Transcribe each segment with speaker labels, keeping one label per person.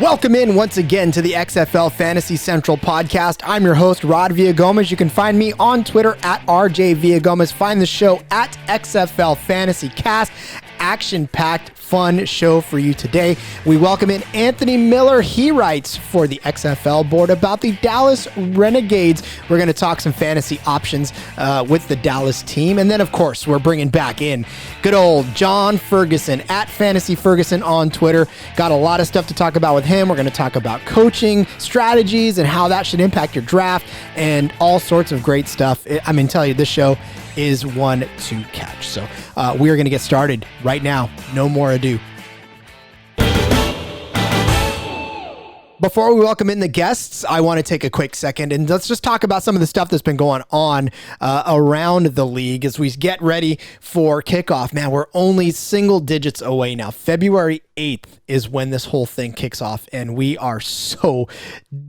Speaker 1: Welcome in once again to the XFL Fantasy Central podcast. I'm your host, Rod Villagomez. You can find me on Twitter at RJ Villagomez. Find the show at XFL Fantasy Cast. Action-packed, fun show for you today. We welcome in Anthony Miller. He writes for the XFL Board about the Dallas Renegades. We're going to talk some fantasy options with the Dallas team. And then, of course, we're bringing back in good old John Ferguson at Fantasy Ferguson on Twitter. Got a lot of stuff to talk about with him. We're going to talk about coaching strategies and how that should impact your draft and all sorts of great stuff. I mean, tell you, this show is one to catch. So we are going to get started right now. No more ado. Before we welcome in the guests, I want to take a quick second and let's just talk about some of the stuff that's been going on around the league as we get ready for kickoff. Man, we're only single digits away now. February 8th is when this whole thing kicks off, and we are so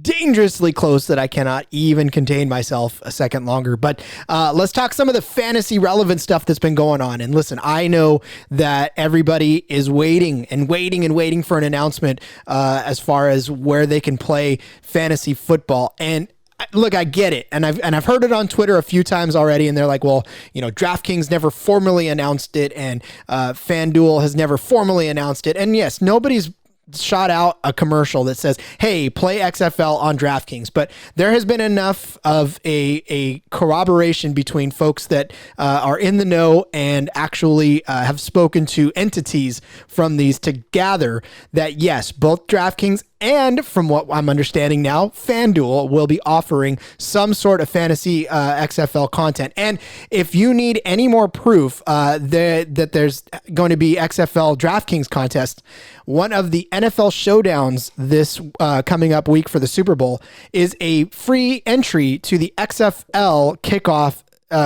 Speaker 1: dangerously close that I cannot even contain myself a second longer. But let's talk some of the fantasy relevant stuff that's been going on. And listen, I know that everybody is waiting for an announcement as far as where they can play fantasy football. And look, I get it. And I've heard it on Twitter a few times already. And they're like, well, you know, DraftKings never formally announced it. And FanDuel has never formally announced it. And yes, nobody's shot out a commercial that says, hey, play XFL on DraftKings. But there has been enough of a corroboration between folks that are in the know and actually have spoken to entities from these to gather that, yes, both DraftKings and from what I'm understanding now, FanDuel will be offering some sort of fantasy XFL content. And if you need any more proof that there's going to be XFL DraftKings contest, one of the NFL showdowns this coming up week for the Super Bowl is a free entry to the XFL kickoff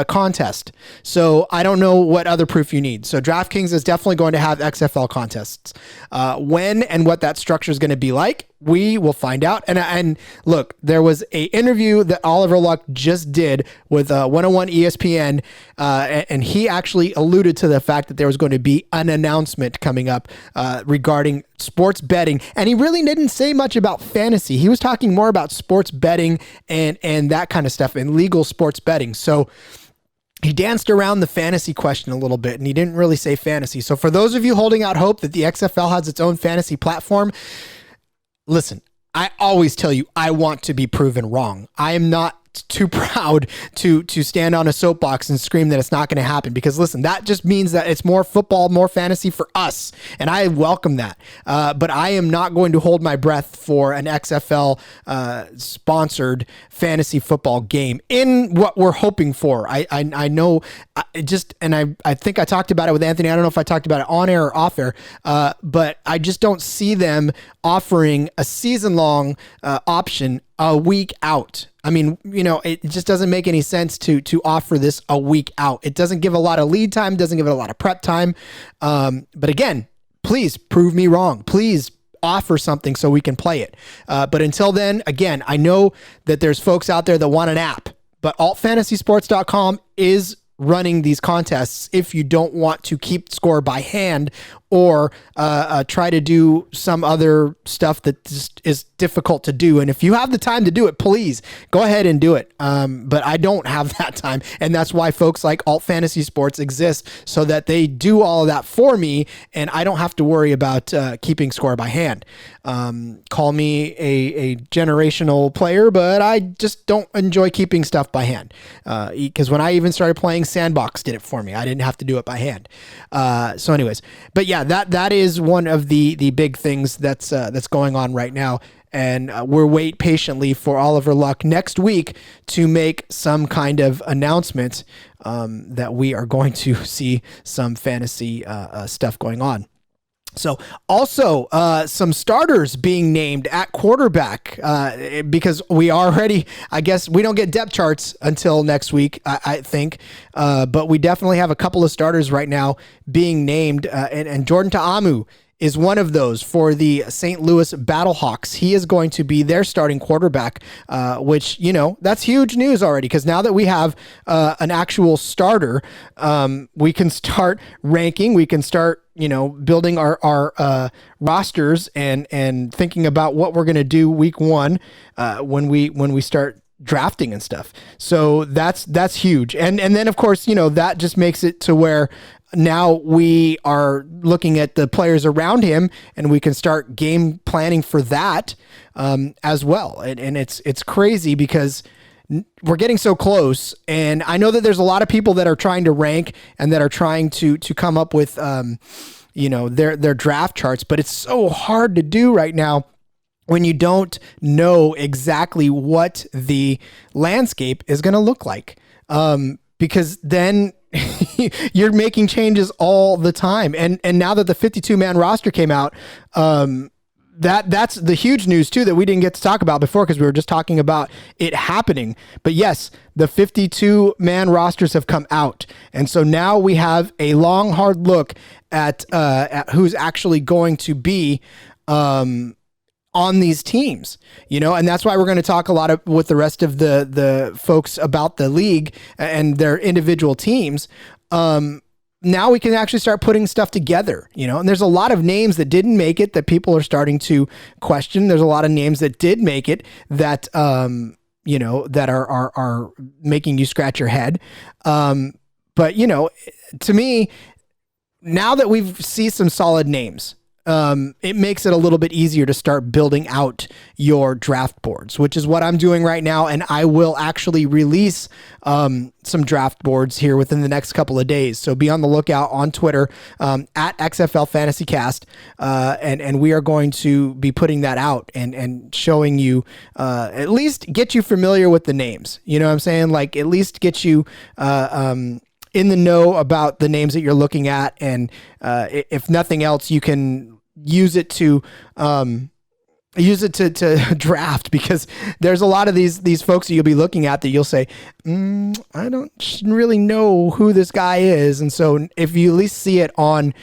Speaker 1: contest. So I don't know what other proof you need. So DraftKings is definitely going to have XFL contests. When and what that structure is going to be like, we will find out. And look, there was a interview that Oliver Luck just did with 101 ESPN, and he actually alluded to the fact that there was going to be an announcement coming up regarding sports betting. And he really didn't say much about fantasy. He was talking more about sports betting and that kind of stuff and legal sports betting. So he danced around the fantasy question a little bit, and he didn't really say fantasy. So for those of you holding out hope that the XFL has its own fantasy platform, listen, I always tell you, I want to be proven wrong. I am not too proud to stand on a soapbox and scream that it's not going to happen, because listen, that just means that it's more football, more fantasy for us, and I welcome that. But I am not going to hold my breath for an XFL sponsored fantasy football game in what we're hoping for. I know I think I talked about it with Anthony. I don't know if I talked about it on air or off air, but I just don't see them offering a season-long option a week out. I mean, you know, it just doesn't make any sense to offer this a week out. It doesn't give a lot of lead time, doesn't give it a lot of prep time. But again, please prove me wrong. Please offer something so we can play it. But until then, again, I know that there's folks out there that want an app, but altfantasysports.com is running these contests if you don't want to keep score by hand or try to do some other stuff that just is difficult to do. And if you have the time to do it, please go ahead and do it. But I don't have that time. And that's why folks like Alt Fantasy Sports exist, so that they do all of that for me and I don't have to worry about keeping score by hand. Call me a generational player, but I just don't enjoy keeping stuff by hand. Because when I even started playing, Sandbox did it for me. I didn't have to do it by hand. So anyways, but yeah, that is one of the big things that's going on right now. And we'll wait patiently for Oliver Luck next week to make some kind of announcement that we are going to see some fantasy stuff going on. So also some starters being named at quarterback because we already, I guess we don't get depth charts until next week, I think. But we definitely have a couple of starters right now being named. And Jordan Ta'amu is one of those for the St. Louis Battlehawks. He is going to be their starting quarterback, which, that's huge news already, because now that we have an actual starter, we can start ranking, we can start building our rosters and thinking about what we're going to do week one when we start drafting and stuff. So that's huge. And then of course, that just makes it to where now we are looking at the players around him and we can start game planning for that as well. And it's crazy because we're getting so close. And I know that there's a lot of people that are trying to rank and that are trying to come up with, their draft charts, but it's so hard to do right now when you don't know exactly what the landscape is going to look like. Because then you're making changes all the time. And now that the 52-man roster came out, that's the huge news too, that we didn't get to talk about before, because we were just talking about it happening. But yes, the 52-man rosters have come out. And so now we have a long, hard look at who's actually going to be, on these teams, and that's why we're going to talk a lot with the rest of the folks about the league and their individual teams. Now we can actually start putting stuff together, and there's a lot of names that didn't make it that people are starting to question. There's a lot of names that did make it that, that are making you scratch your head. But to me, now that we've seen some solid names, it makes it a little bit easier to start building out your draft boards, which is what I'm doing right now. And I will actually release some draft boards here within the next couple of days. So be on the lookout on Twitter at XFL Fantasy Cast. And we are going to be putting that out and showing you, at least get you familiar with the names. You know what I'm saying? Like, at least get you in the know about the names that you're looking at. And if nothing else, you can use it to draft, because there's a lot of these folks that you'll be looking at that you'll say, I don't really know who this guy is. And so if you at least see it on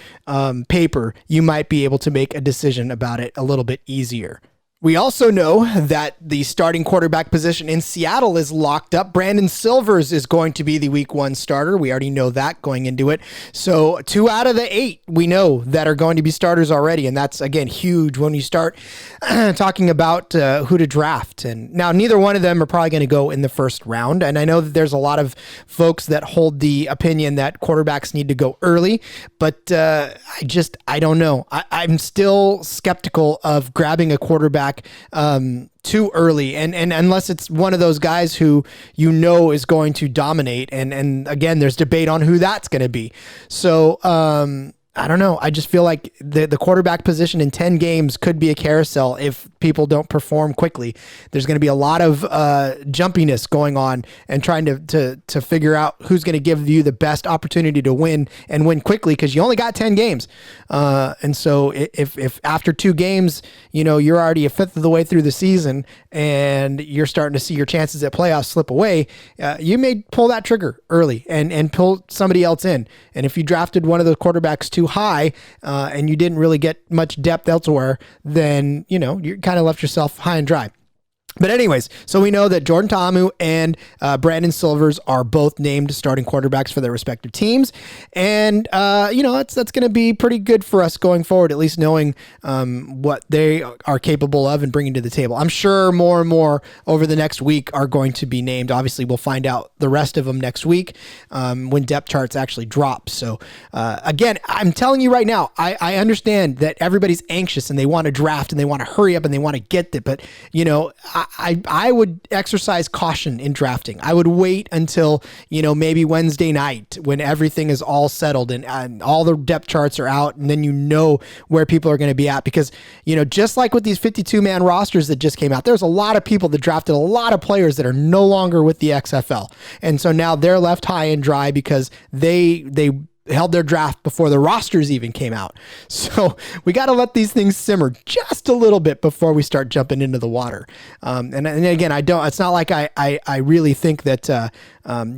Speaker 1: paper, you might be able to make a decision about it a little bit easier. We also know that the starting quarterback position in Seattle is locked up. Brandon Silvers is going to be the week one starter. We already know that going into it. So 2 out of the 8 we know that are going to be starters already. And that's, again, huge when you start talking about who to draft. And now neither one of them are probably going to go in the first round. And I know that there's a lot of folks that hold the opinion that quarterbacks need to go early, but I don't know. I'm still skeptical of grabbing a quarterback too early, and unless it's one of those guys who is going to dominate, and again, there's debate on who that's going to be. So I don't know. I just feel like the quarterback position in 10 games could be a carousel if people don't perform quickly. There's going to be a lot of jumpiness going on and trying to figure out who's going to give you the best opportunity to win and win quickly, because you only got 10 games. And so if after 2 games, you're already a fifth of the way through the season and you're starting to see your chances at playoffs slip away, you may pull that trigger early and pull somebody else in. And if you drafted one of the quarterbacks too high and you didn't really get much depth elsewhere, then you kind of left yourself high and dry. But anyways, so we know that Jordan Ta'amu and Brandon Silvers are both named starting quarterbacks for their respective teams. And, that's going to be pretty good for us going forward, at least knowing what they are capable of and bringing to the table. I'm sure more and more over the next week are going to be named. Obviously, we'll find out the rest of them next week when depth charts actually drop. So, again, I'm telling you right now, I understand that everybody's anxious and they want to draft and they want to hurry up and they want to get it. But, I would exercise caution in drafting. I would wait until, maybe Wednesday night when everything is all settled and all the depth charts are out, and then where people are going to be at. Because, just like with these 52-man rosters that just came out, there's a lot of people that drafted a lot of players that are no longer with the XFL. And so now they're left high and dry because they held their draft before the rosters even came out. So we got to let these things simmer just a little bit before we start jumping into the water. And again, it's not like I really think that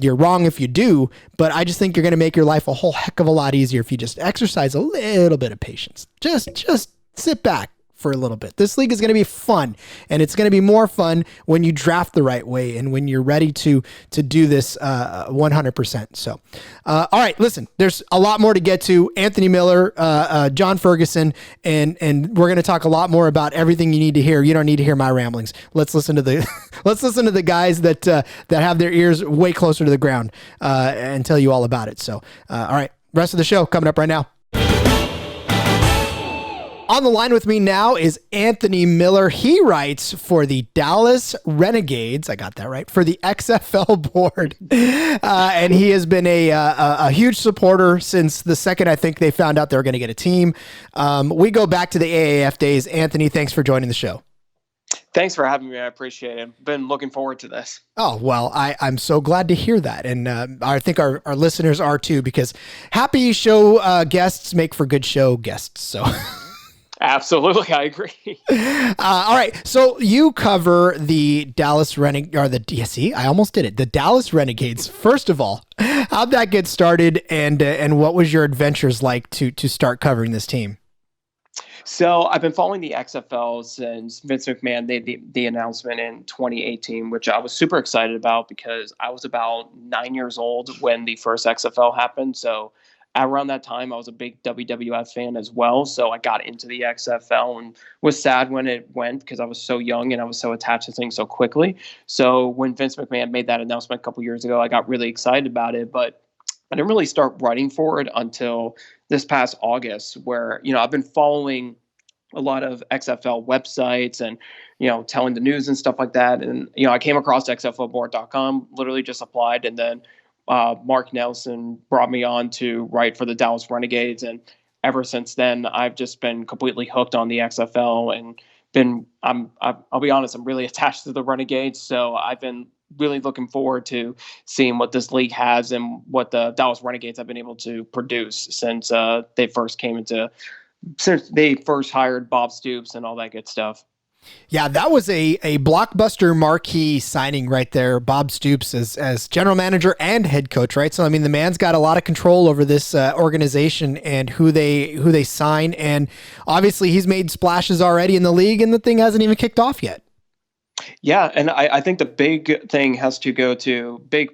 Speaker 1: you're wrong if you do, but I just think you're going to make your life a whole heck of a lot easier if you just exercise a little bit of patience. Just sit back for a little bit. This league is going to be fun, and it's going to be more fun when you draft the right way and when you're ready to do this 100%. So, all right, listen, there's a lot more to get to. Anthony Miller, John Ferguson, and we're going to talk a lot more about everything you need to hear. You don't need to hear my ramblings. Let's listen to the guys that have their ears way closer to the ground and tell you all about it. So, all right, rest of the show coming up right now. On the line with me now is Anthony Miller. He writes for the Dallas Renegades. I got that right, for the XFL Board. And he has been a huge supporter since the second I think they found out they were going to get a team. We go back to the AAF days. Anthony, thanks for joining the show.
Speaker 2: Thanks for having me. I appreciate it. Been looking forward to this.
Speaker 1: Oh, well, I'm so glad to hear that. And I think our listeners are too, because happy show guests make for good show guests. So...
Speaker 2: Absolutely, I agree.
Speaker 1: All right, so you cover the Dallas I almost did it. The Dallas Renegades. First of all, how'd that get started, and what was your adventures like to start covering this team?
Speaker 2: So I've been following the XFL since Vince McMahon made the announcement in 2018, which I was super excited about because I was about 9 years old when the first XFL happened. So around that time, I was a big WWF fan as well. So I got into the XFL and was sad when it went because I was so young and I was so attached to things so quickly. So when Vince McMahon made that announcement a couple years ago, I got really excited about it. But I didn't really start writing for it until this past August, where, I've been following a lot of XFL websites and, telling the news and stuff like that. And, I came across XFLboard.com, literally just applied, and then Mark Nelson brought me on to write for the Dallas Renegades. And ever since then, I've just been completely hooked on the XFL and I'll be honest, I'm really attached to the Renegades. So I've been really looking forward to seeing what this league has and what the Dallas Renegades have been able to produce since they first hired Bob Stoops and all that good stuff.
Speaker 1: Yeah, that was a blockbuster marquee signing right there. Bob Stoops as general manager and head coach, right? So, I mean, the man's got a lot of control over this organization and who they sign. And obviously he's made splashes already in the league and the thing hasn't even kicked off yet.
Speaker 2: Yeah, and I think the big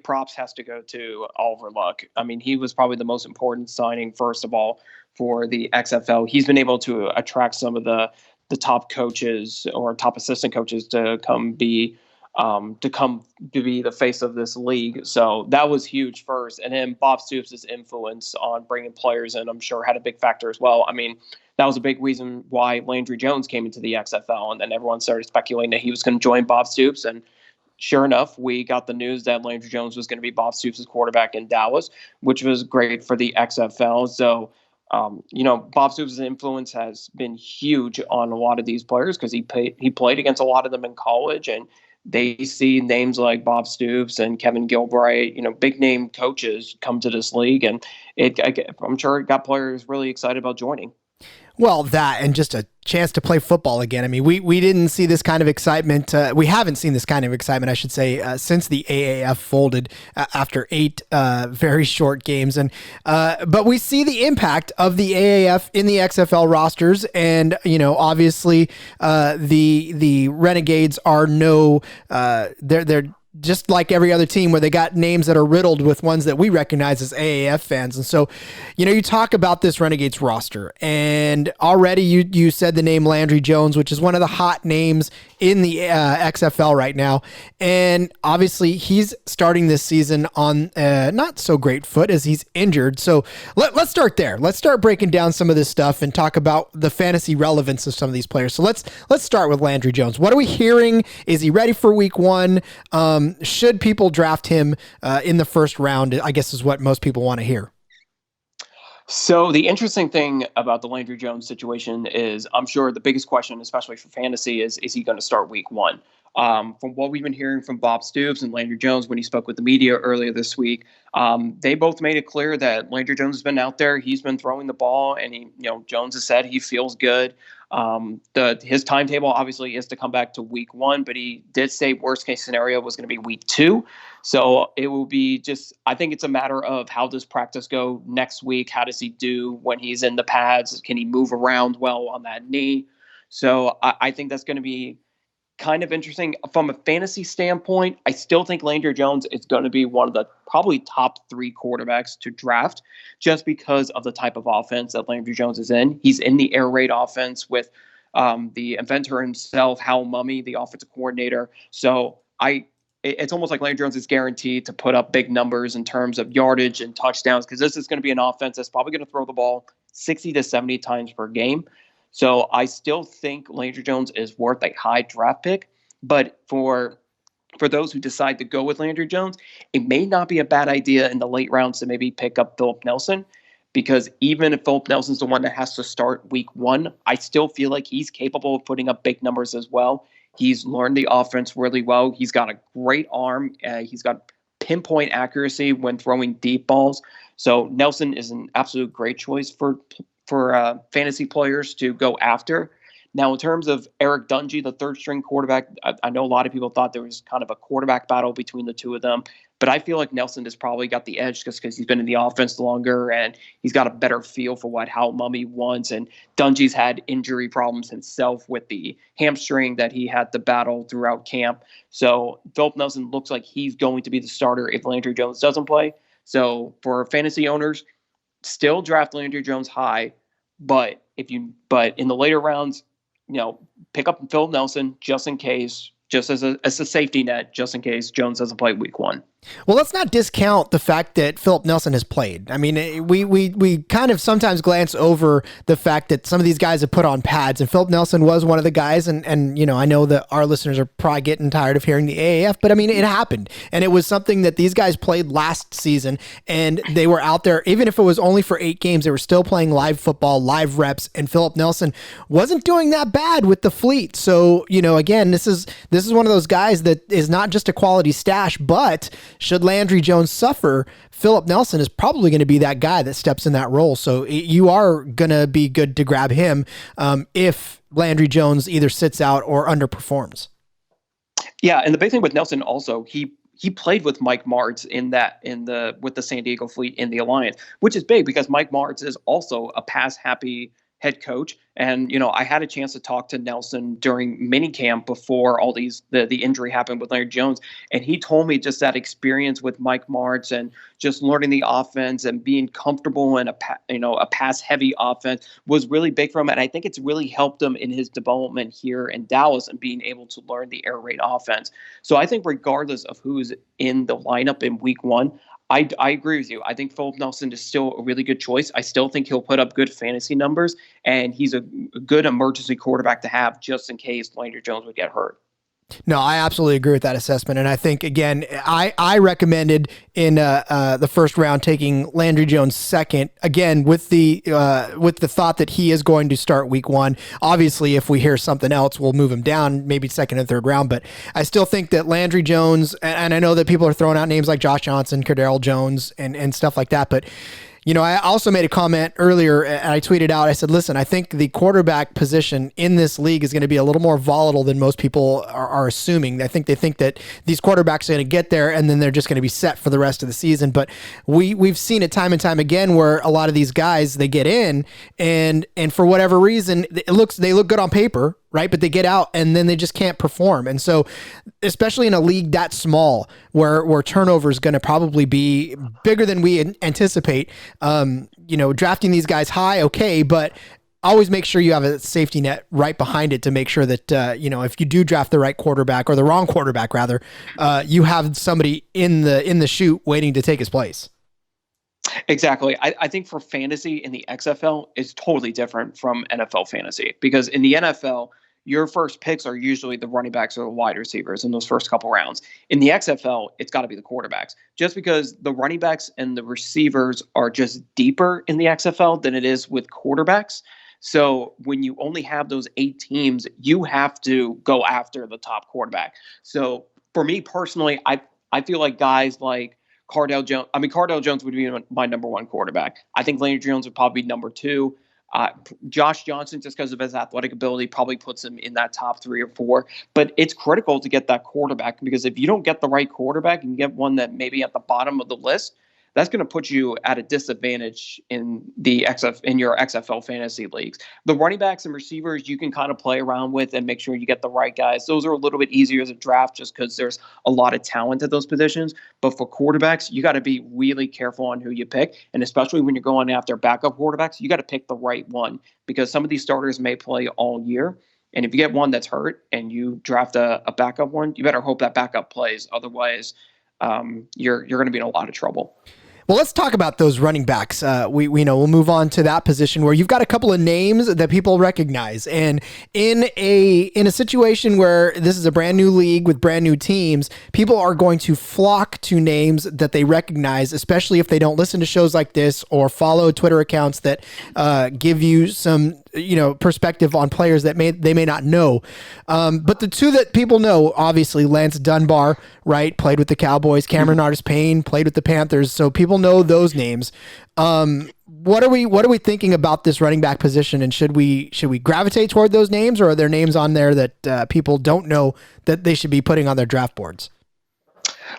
Speaker 2: props has to go to Oliver Luck. I mean, he was probably the most important signing, first of all, for the XFL. He's been able to attract some of the top coaches or top assistant coaches to come be the face of this league. So that was huge first. And then Bob Stoops' influence on bringing players in, I'm sure, had a big factor as well. I mean, that was a big reason why Landry Jones came into the XFL, and then everyone started speculating that he was going to join Bob Stoops. And sure enough, we got the news that Landry Jones was going to be Bob Stoops' quarterback in Dallas, which was great for the XFL. So Bob Stoops' influence has been huge on a lot of these players because he played against a lot of them in college, and they see names like Bob Stoops and Kevin Gilbride, big name coaches come to this league, and I'm sure it got players really excited about joining.
Speaker 1: Well, that and just a chance to play football again. I mean, we didn't see this kind of excitement. We haven't seen this kind of excitement, I should say, since the AAF folded after 8 very short games. And but we see the impact of the AAF in the XFL rosters, and obviously the Renegades are they're just like every other team where they got names that are riddled with ones that we recognize as AAF fans. And so, you talk about this Renegades roster, and already you said the name Landry Jones, which is one of the hot names in the XFL right now. And obviously he's starting this season on not so great foot as he's injured. So let's start there. Let's start breaking down some of this stuff and talk about the fantasy relevance of some of these players. So let's start with Landry Jones. What are we hearing? Is he ready for week 1? Should people draft him in the first round, I guess is what most people want to hear.
Speaker 2: So the interesting thing about the Landry Jones situation is, I'm sure the biggest question, especially for fantasy, is he going to start week 1? From what we've been hearing from Bob Stoops and Landry Jones when he spoke with the media earlier this week, they both made it clear that Landry Jones has been out there. He's been throwing the ball, and Jones has said he feels good. His timetable obviously is to come back to week 1, but he did say worst case scenario was going to be week 2. So it will be I think it's a matter of how does practice go next week? How does he do when he's in the pads? Can he move around well on that knee? So I think that's going to be kind of interesting. From a fantasy standpoint, I still think Landry Jones is going to be one of the probably top 3 quarterbacks to draft just because of the type of offense that Landry Jones is in. He's in the air raid offense with the inventor himself, Hal Mummy, the offensive coordinator. So it's almost like Landry Jones is guaranteed to put up big numbers in terms of yardage and touchdowns because this is going to be an offense that's probably going to throw the ball 60 to 70 times per game. So I still think Landry Jones is worth a high draft pick. But for those who decide to go with Landry Jones, it may not be a bad idea in the late rounds to maybe pick up Phillip Nelson, because even if Phillip Nelson's the one that has to start week 1, I still feel like he's capable of putting up big numbers as well. He's learned the offense really well. He's got a great arm. He's got pinpoint accuracy when throwing deep balls. So Nelson is an absolute great choice for fantasy players to go after. Now, in terms of Erik Dungy, the third-string quarterback, I know a lot of people thought there was kind of a quarterback battle between the two of them, but I feel like Nelson has probably got the edge just because he's been in the offense longer and he's got a better feel for what Hal Mummy wants. And Dungy's had injury problems himself with the hamstring that he had to battle throughout camp. So Phillip Nelson looks like he's going to be the starter if Landry Jones doesn't play. So for fantasy owners, still draft Landry Jones high, but in the later rounds, pick up Phillip Nelson just in case, just as a safety net, just in case Jones doesn't play week 1.
Speaker 1: Well, let's not discount the fact that Phillip Nelson has played. I mean, we kind of sometimes glance over the fact that some of these guys have put on pads, and Phillip Nelson was one of the guys. And I know that our listeners are probably getting tired of hearing the AAF, but I mean, it happened, and it was something that these guys played last season, and they were out there, even if it was only for 8 games, they were still playing live football, live reps, and Phillip Nelson wasn't doing that bad with the fleet. So, again, this is one of those guys that is not just a quality stash, but should Landry Jones suffer, Phillip Nelson is probably going to be that guy that steps in that role. So you are going to be good to grab him if Landry Jones either sits out or underperforms.
Speaker 2: Yeah, and the big thing with Nelson also, he played with Mike Martz with the San Diego Fleet in the Alliance, which is big because Mike Martz is also a pass-happy head coach. And, I had a chance to talk to Nelson during minicamp before all the injury happened with Landry Jones. And he told me just that experience with Mike Martz and just learning the offense and being comfortable in a pass heavy offense was really big for him. And I think it's really helped him in his development here in Dallas and being able to learn the air raid offense. So I think regardless of who's in the lineup in week 1, I agree with you. I think Phillip Nelson is still a really good choice. I still think he'll put up good fantasy numbers, and he's a good emergency quarterback to have just in case Landry Jones would get hurt.
Speaker 1: No, I absolutely agree with that assessment. And I think, again, I recommended in the first round taking Landry Jones second, again, with the thought that he is going to start week 1. Obviously, if we hear something else, we'll move him down, maybe second and third round. But I still think that Landry Jones, and I know that people are throwing out names like Josh Johnson, Cardale Jones, and stuff like that, but I also made a comment earlier, and I tweeted out, I said, listen, I think the quarterback position in this league is going to be a little more volatile than most people are assuming. I think they think that these quarterbacks are going to get there and then they're just going to be set for the rest of the season. But we've seen it time and time again where a lot of these guys, they get in and for whatever reason, they look good on paper, right? But they get out and then they just can't perform. And so, especially in a league that small where turnover is going to probably be bigger than we anticipate, drafting these guys high, okay, but always make sure you have a safety net right behind it to make sure that, if you do draft the right quarterback or the wrong quarterback rather, you have somebody in the chute waiting to take his place.
Speaker 2: Exactly. I think for fantasy in the XFL is totally different from NFL fantasy because in the NFL, your first picks are usually the running backs or the wide receivers in those first couple rounds. In the XFL, it's got to be the quarterbacks just because the running backs and the receivers are just deeper in the XFL than it is with quarterbacks. So when you only have those 8 teams, you have to go after the top quarterback. So for me personally, I feel like guys like Cardale Jones. I mean, Cardale Jones would be my number 1 quarterback. I think Landry Jones would probably be number 2. Josh Johnson, just because of his athletic ability, probably puts him in that top 3 or 4. But it's critical to get that quarterback, because if you don't get the right quarterback and get one that maybe at the bottom of the list, that's going to put you at a disadvantage in your XFL fantasy leagues. The running backs and receivers you can kind of play around with and make sure you get the right guys. Those are a little bit easier as a draft just because there's a lot of talent at those positions. But for quarterbacks, you got to be really careful on who you pick. And especially when you're going after backup quarterbacks, you got to pick the right one, because some of these starters may play all year. And if you get one that's hurt and you draft a backup one, you better hope that backup plays. Otherwise, you're going to be in a lot of trouble.
Speaker 1: Well, let's talk about those running backs. We know we'll move on to that position where you've got a couple of names that people recognize, and in a situation where this is a brand new league with brand new teams, people are going to flock to names that they recognize, especially if they don't listen to shows like this or follow Twitter accounts that give you some perspective on players that they may not know. But the two that people know, obviously, Lance Dunbar, right? Played with the Cowboys. Cameron Artis-Payne played with the Panthers. So people know those names. What are we thinking about this running back position? And should we gravitate toward those names, or are there names on there that people don't know that they should be putting on their draft boards?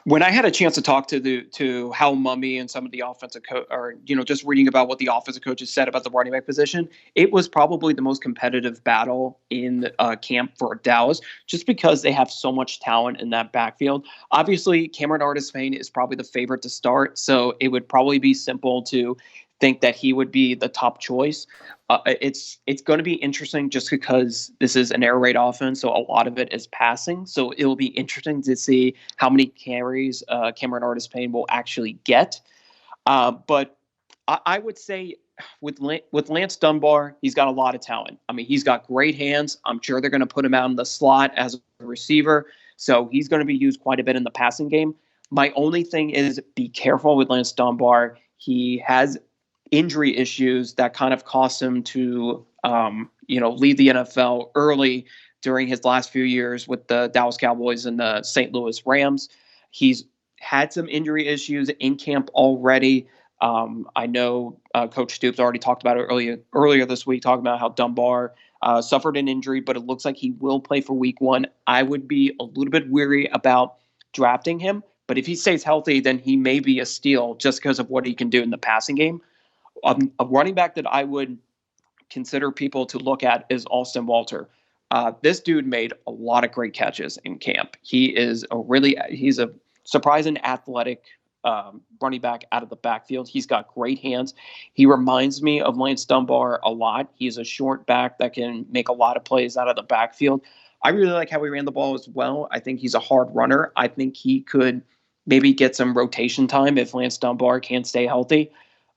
Speaker 2: When I had a chance to talk to Hal Mummy and some of the offensive or just reading about what the offensive coaches said about the running back position, it was probably the most competitive battle in camp for Dallas, just because they have so much talent in that backfield. Obviously, Cameron Artis-Payne is probably the favorite to start, so it would probably be simple to think that he would be the top choice. It's going to be interesting just because this is an air raid offense, so a lot of it is passing. So it'll be interesting to see how many carries Cameron Artis-Payne will actually get. But I would say with Lance Dunbar, he's got a lot of talent. I mean, he's got great hands. I'm sure they're going to put him out in the slot as a receiver, so he's going to be used quite a bit in the passing game. My only thing is be careful with Lance Dunbar. He has injury issues that kind of cost him to, leave the NFL early during his last few years with the Dallas Cowboys and the St. Louis Rams. He's had some injury issues in camp already. I know Coach Stoops already talked about it earlier this week, talking about how Dunbar suffered an injury, but it looks like he will play for week 1. I would be a little bit weary about drafting him, but if he stays healthy, then he may be a steal just because of what he can do in the passing game. A running back that I would consider people to look at is Austin Walter. This dude made a lot of great catches in camp. He's a surprising athletic running back out of the backfield. He's got great hands. He reminds me of Lance Dunbar a lot. He's a short back that can make a lot of plays out of the backfield. I really like how he ran the ball as well. I think he's a hard runner. I think he could maybe get some rotation time if Lance Dunbar can't stay healthy.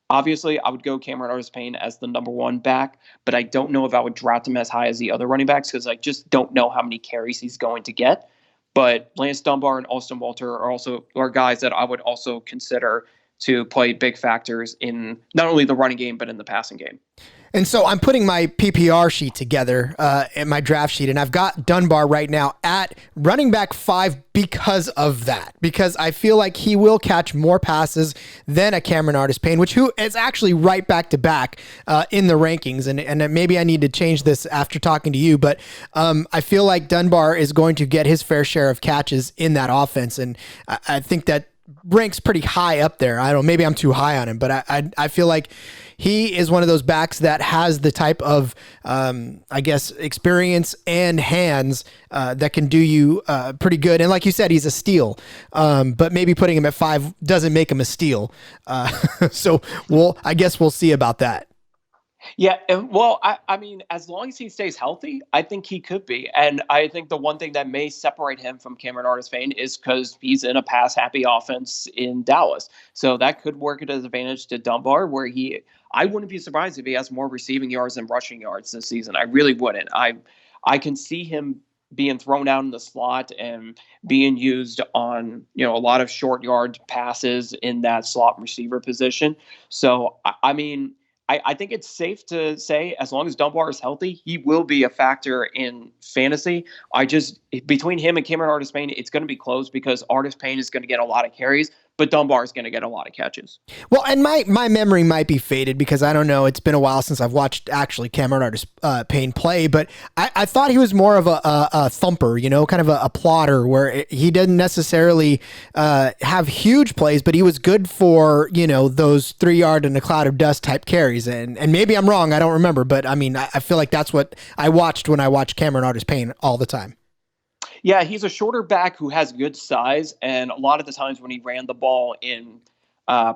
Speaker 2: Obviously, I would go Cameron Artis-Payne as the number 1 back, but I don't know if I would draft him as high as the other running backs because I just don't know how many carries he's going to get. But Lance Dunbar and Austin Walter are guys that I would also consider to play big factors in not only the running game, but in the passing game.
Speaker 1: And so I'm putting my PPR sheet together in my draft sheet, and I've got Dunbar right now at running back 5 because of that, because I feel like he will catch more passes than a Cameron Artis-Payne, who is actually right back to back in the rankings. And maybe I need to change this after talking to you, but I feel like Dunbar is going to get his fair share of catches in that offense. And I think that ranks pretty high up there. I don't know, maybe I'm too high on him, but I feel like he is one of those backs that has the type of, experience and hands that can do you pretty good. And like you said, he's a steal, but maybe putting him at 5 doesn't make him a steal. So we'll see about that.
Speaker 2: Yeah, well, I mean, as long as he stays healthy, I think he could be. And I think the one thing that may separate him from Cameron Artis-Payne is because he's in a pass-happy offense in Dallas. So that could work at his advantage to Dunbar, where I wouldn't be surprised if he has more receiving yards than rushing yards this season. I really wouldn't. I can see him being thrown out in the slot and being used on, a lot of short yard passes in that slot receiver position. So, I mean, I think it's safe to say, as long as Dunbar is healthy, he will be a factor in fantasy. Between him and Cameron Artis-Payne, it's going to be close because Artis-Payne is going to get a lot of carries, but Dunbar is going to get a lot of catches.
Speaker 1: Well, and my memory might be faded because I don't know. It's been a while since I've watched actually Cameron Artis-Payne play, but I thought he was more of a thumper, kind of a plotter where he didn't necessarily have huge plays, but he was good for, those 3-yard in a cloud of dust type carries. And maybe I'm wrong. I don't remember, but I mean, I feel like that's what I watched when I watched Cameron Artis-Payne all the time.
Speaker 2: Yeah, he's a shorter back who has good size, and a lot of the times when he ran the ball in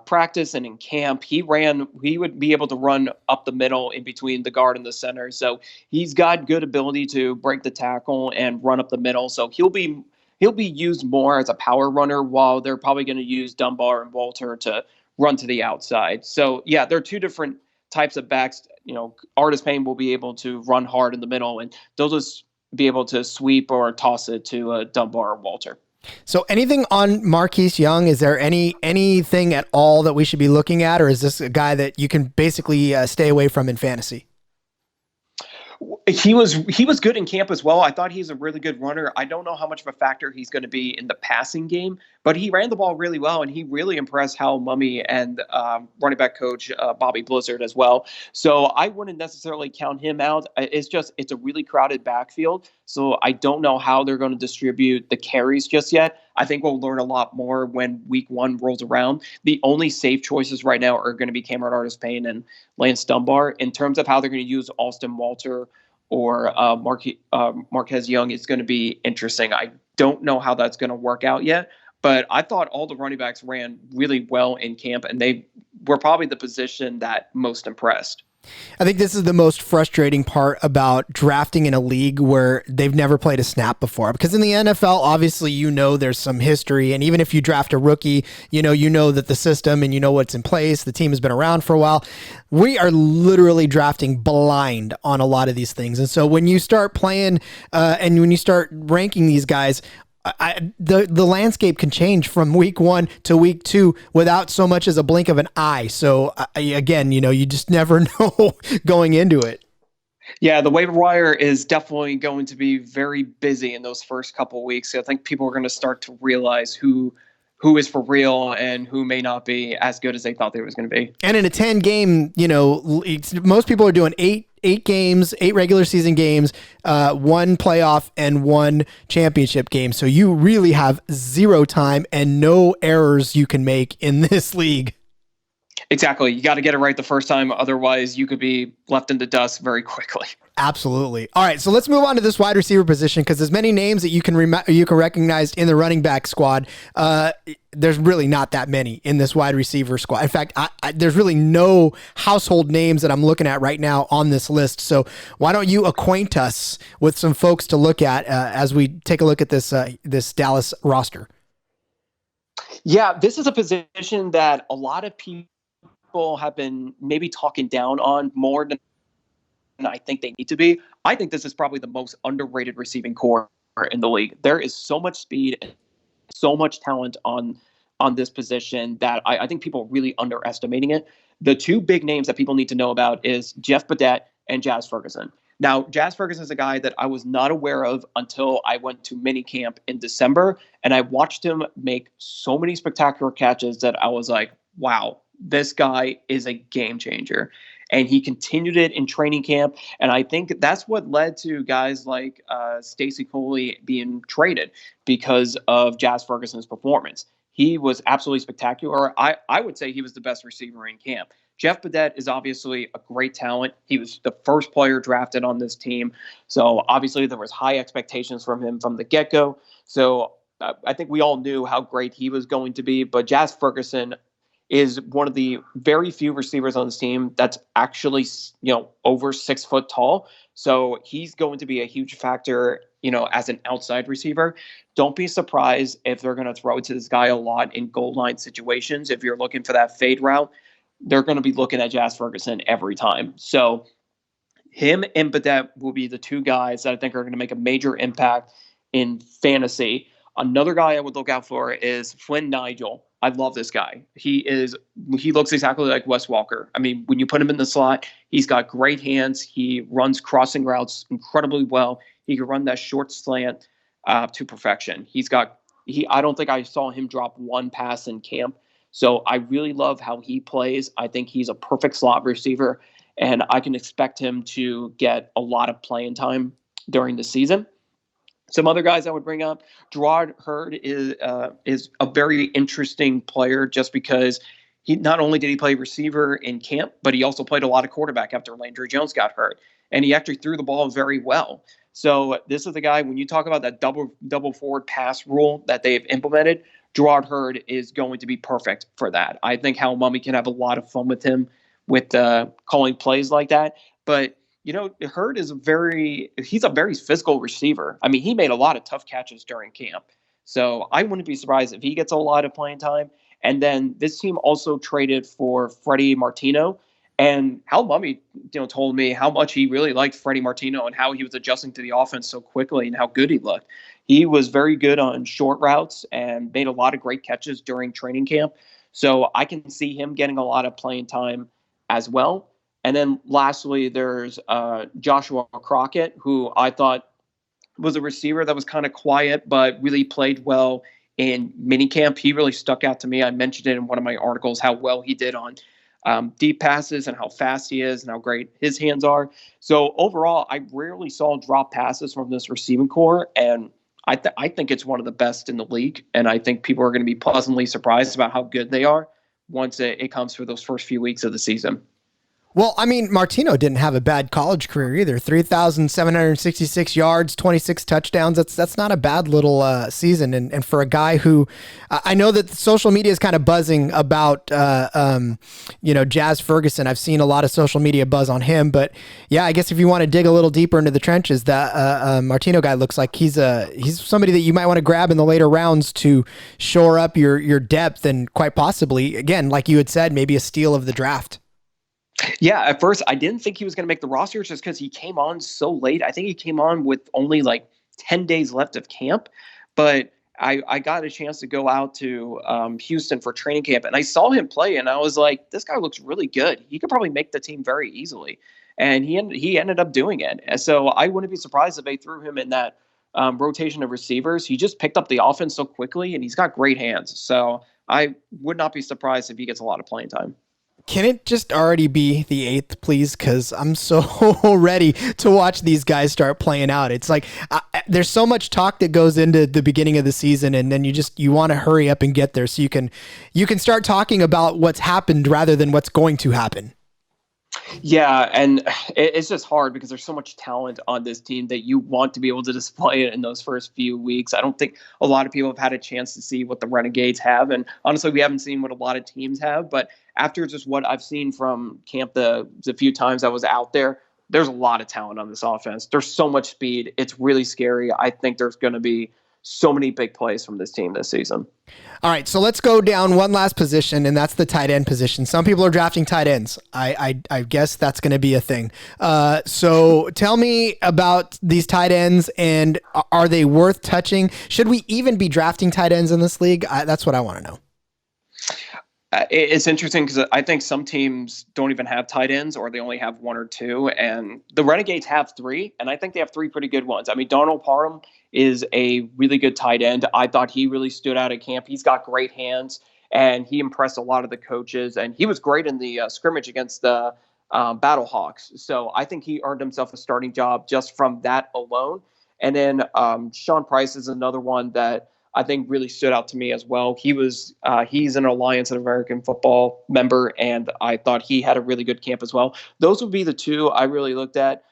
Speaker 2: practice and in camp, he would be able to run up the middle in between the guard and the center. So he's got good ability to break the tackle and run up the middle. So he'll be used more as a power runner, while they're probably going to use Dunbar and Walter to run to the outside. So yeah, they're two different types of backs. Artis-Payne will be able to run hard in the middle, and they'll just be able to sweep or toss it to Dunbar or Walter.
Speaker 1: So anything on Marquise Young? Is there anything at all that we should be looking at, or is this a guy that you can basically stay away from in fantasy?
Speaker 2: He was good in camp as well. I thought he's a really good runner. I don't know how much of a factor he's going to be in the passing game, but he ran the ball really well, and he really impressed Hal Mumme and running back coach Bobby Blizzard as well. So I wouldn't necessarily count him out. It's a really crowded backfield, so I don't know how they're going to distribute the carries just yet. I think we'll learn a lot more when week 1 rolls around. The only safe choices right now are going to be Cameron Artis-Payne and Lance Dunbar. In terms of how they're going to use Austin Walter or Marquise Young, it's going to be interesting. I don't know how that's going to work out yet, but I thought all the running backs ran really well in camp, and they were probably the position that most impressed.
Speaker 1: I think this is the most frustrating part about drafting in a league where they've never played a snap before. Because in the NFL, obviously, there's some history. And even if you draft a rookie, you know that the system and you know what's in place. The team has been around for a while. We are literally drafting blind on a lot of these things. And so when you start playing and when you start ranking these guys, the landscape can change from week 1 to week 2 without so much as a blink of an eye. So again, you just never know going into it.
Speaker 2: Yeah, the waiver wire is definitely going to be very busy in those first couple of weeks. I think people are going to start to realize who is for real and who may not be as good as they thought they was going to be.
Speaker 1: And in a 10 game, most people are doing eight games, 8 regular season games, 1 playoff and 1 championship game. So you really have 0 time and no errors you can make in this league.
Speaker 2: Exactly. You got to get it right the first time. Otherwise, you could be left in the dust very quickly.
Speaker 1: Absolutely. All right, so let's move on to this wide receiver position because there's many names that you can recognize in the running back squad. There's really not that many in this wide receiver squad. In fact, there's really no household names that I'm looking at right now on this list. So why don't you acquaint us with some folks to look at as we take a look at this Dallas roster?
Speaker 2: Yeah, this is a position that a lot of people have been maybe talking down on more than I think they need to be. I think this is probably the most underrated receiving core in the league. There is so much speed and so much talent on this position that I think people are really underestimating it. The 2 big names that people need to know about is Jeff Baudette and Jazz Ferguson. Now, Jazz Ferguson is a guy that I was not aware of until I went to minicamp in December, and I watched him make so many spectacular catches that I was like, wow, this guy is a game changer. And he continued it in training camp. And I think that's what led to guys like Stacey Coley being traded because of Jazz Ferguson's performance. He was absolutely spectacular. I would say he was the best receiver in camp. Jeff Baudette is obviously a great talent. He was the first player drafted on this team. So obviously there was high expectations from him from the get-go. So I think we all knew how great he was going to be. But Jazz Ferguson is one of the very few receivers on this team that's actually, over 6 foot tall. So he's going to be a huge factor, as an outside receiver. Don't be surprised if they're going to throw it to this guy a lot in goal line situations. If you're looking for that fade route, they're going to be looking at Jazz Ferguson every time. So him and Baudette will be the 2 guys that I think are going to make a major impact in fantasy. Another guy I would look out for is Flynn Nigel. I love this guy. He looks exactly like Wes Walker. I mean, when you put him in the slot, he's got great hands. He runs crossing routes incredibly well. He can run that short slant to perfection. I don't think I saw him drop one pass in camp. So I really love how he plays. I think he's a perfect slot receiver, and I can expect him to get a lot of playing time during the season. Some other guys I would bring up, Gerard Hurd is a very interesting player just because he not only did he play receiver in camp, but he also played a lot of quarterback after Landry Jones got hurt, and he actually threw the ball very well. So this is the guy, when you talk about that double forward pass rule that they've implemented, Gerard Hurd is going to be perfect for that. I think Hal Mumme can have a lot of fun with him with calling plays like that, but Hurd he's a very physical receiver. I mean, he made a lot of tough catches during camp. So I wouldn't be surprised if he gets a lot of playing time. And then this team also traded for Freddie Martino. And Hal Mumme, told me how much he really liked Freddie Martino and how he was adjusting to the offense so quickly and how good he looked. He was very good on short routes and made a lot of great catches during training camp. So I can see him getting a lot of playing time as well. And then lastly, there's Joshua Crockett, who I thought was a receiver that was kind of quiet, but really played well in minicamp. He really stuck out to me. I mentioned it in one of my articles, how well he did on deep passes and how fast he is and how great his hands are. So overall, I rarely saw drop passes from this receiving core, and I think it's one of the best in the league. And I think people are going to be pleasantly surprised about how good they are once it comes for those first few weeks of the season.
Speaker 1: Well, I mean, Martino didn't have a bad college career either. 3,766 yards, 26 touchdowns. That's not a bad little season. And for a guy who, I know that social media is kind of buzzing about, Jazz Ferguson. I've seen a lot of social media buzz on him. But yeah, I guess if you want to dig a little deeper into the trenches, that Martino guy looks like he's somebody that you might want to grab in the later rounds to shore up your depth and quite possibly, again, like you had said, maybe a steal of the draft.
Speaker 2: Yeah, at first I didn't think he was going to make the roster just because he came on so late. I think he came on with only like 10 days left of camp. But I got a chance to go out to Houston for training camp, and I saw him play, and I was like, this guy looks really good. He could probably make the team very easily. And he ended up doing it. And so I wouldn't be surprised if they threw him in that rotation of receivers. He just picked up the offense so quickly, and he's got great hands. So I would not be surprised if he gets a lot of playing time.
Speaker 1: Can it just already be the 8th, please? Because I'm so ready to watch these guys start playing out. It's like there's so much talk that goes into the beginning of the season, and then you want to hurry up and get there so you can start talking about what's happened rather than what's going to happen.
Speaker 2: Yeah, and it's just hard because there's so much talent on this team that you want to be able to display it in those first few weeks. I don't think a lot of people have had a chance to see what the Renegades have, and honestly, we haven't seen what a lot of teams have. But after just what I've seen from camp the few times I was out there, there's a lot of talent on this offense. There's so much speed. It's really scary. I think there's going to be so many big plays from this team this season.
Speaker 1: All right, so let's go down one last position, and that's the tight end position. Some people are drafting tight ends. I guess that's going to be a thing. So tell me about these tight ends, and are they worth touching? Should we even be drafting tight ends in this league? That's what I want to know.
Speaker 2: It's interesting because I think some teams don't even have tight ends, or they only have one or two. And the Renegades have three, and I think they have three pretty good ones. I mean, Donald Parham is a really good tight end. I thought he really stood out at camp. He's got great hands, and he impressed a lot of the coaches. And he was great in the scrimmage against the Battlehawks. So I think he earned himself a starting job just from that alone. And then Sean Price is another one that I think really stood out to me as well. He's an Alliance of American Football member, and I thought he had a really good camp as well. Those would be the two I really looked at.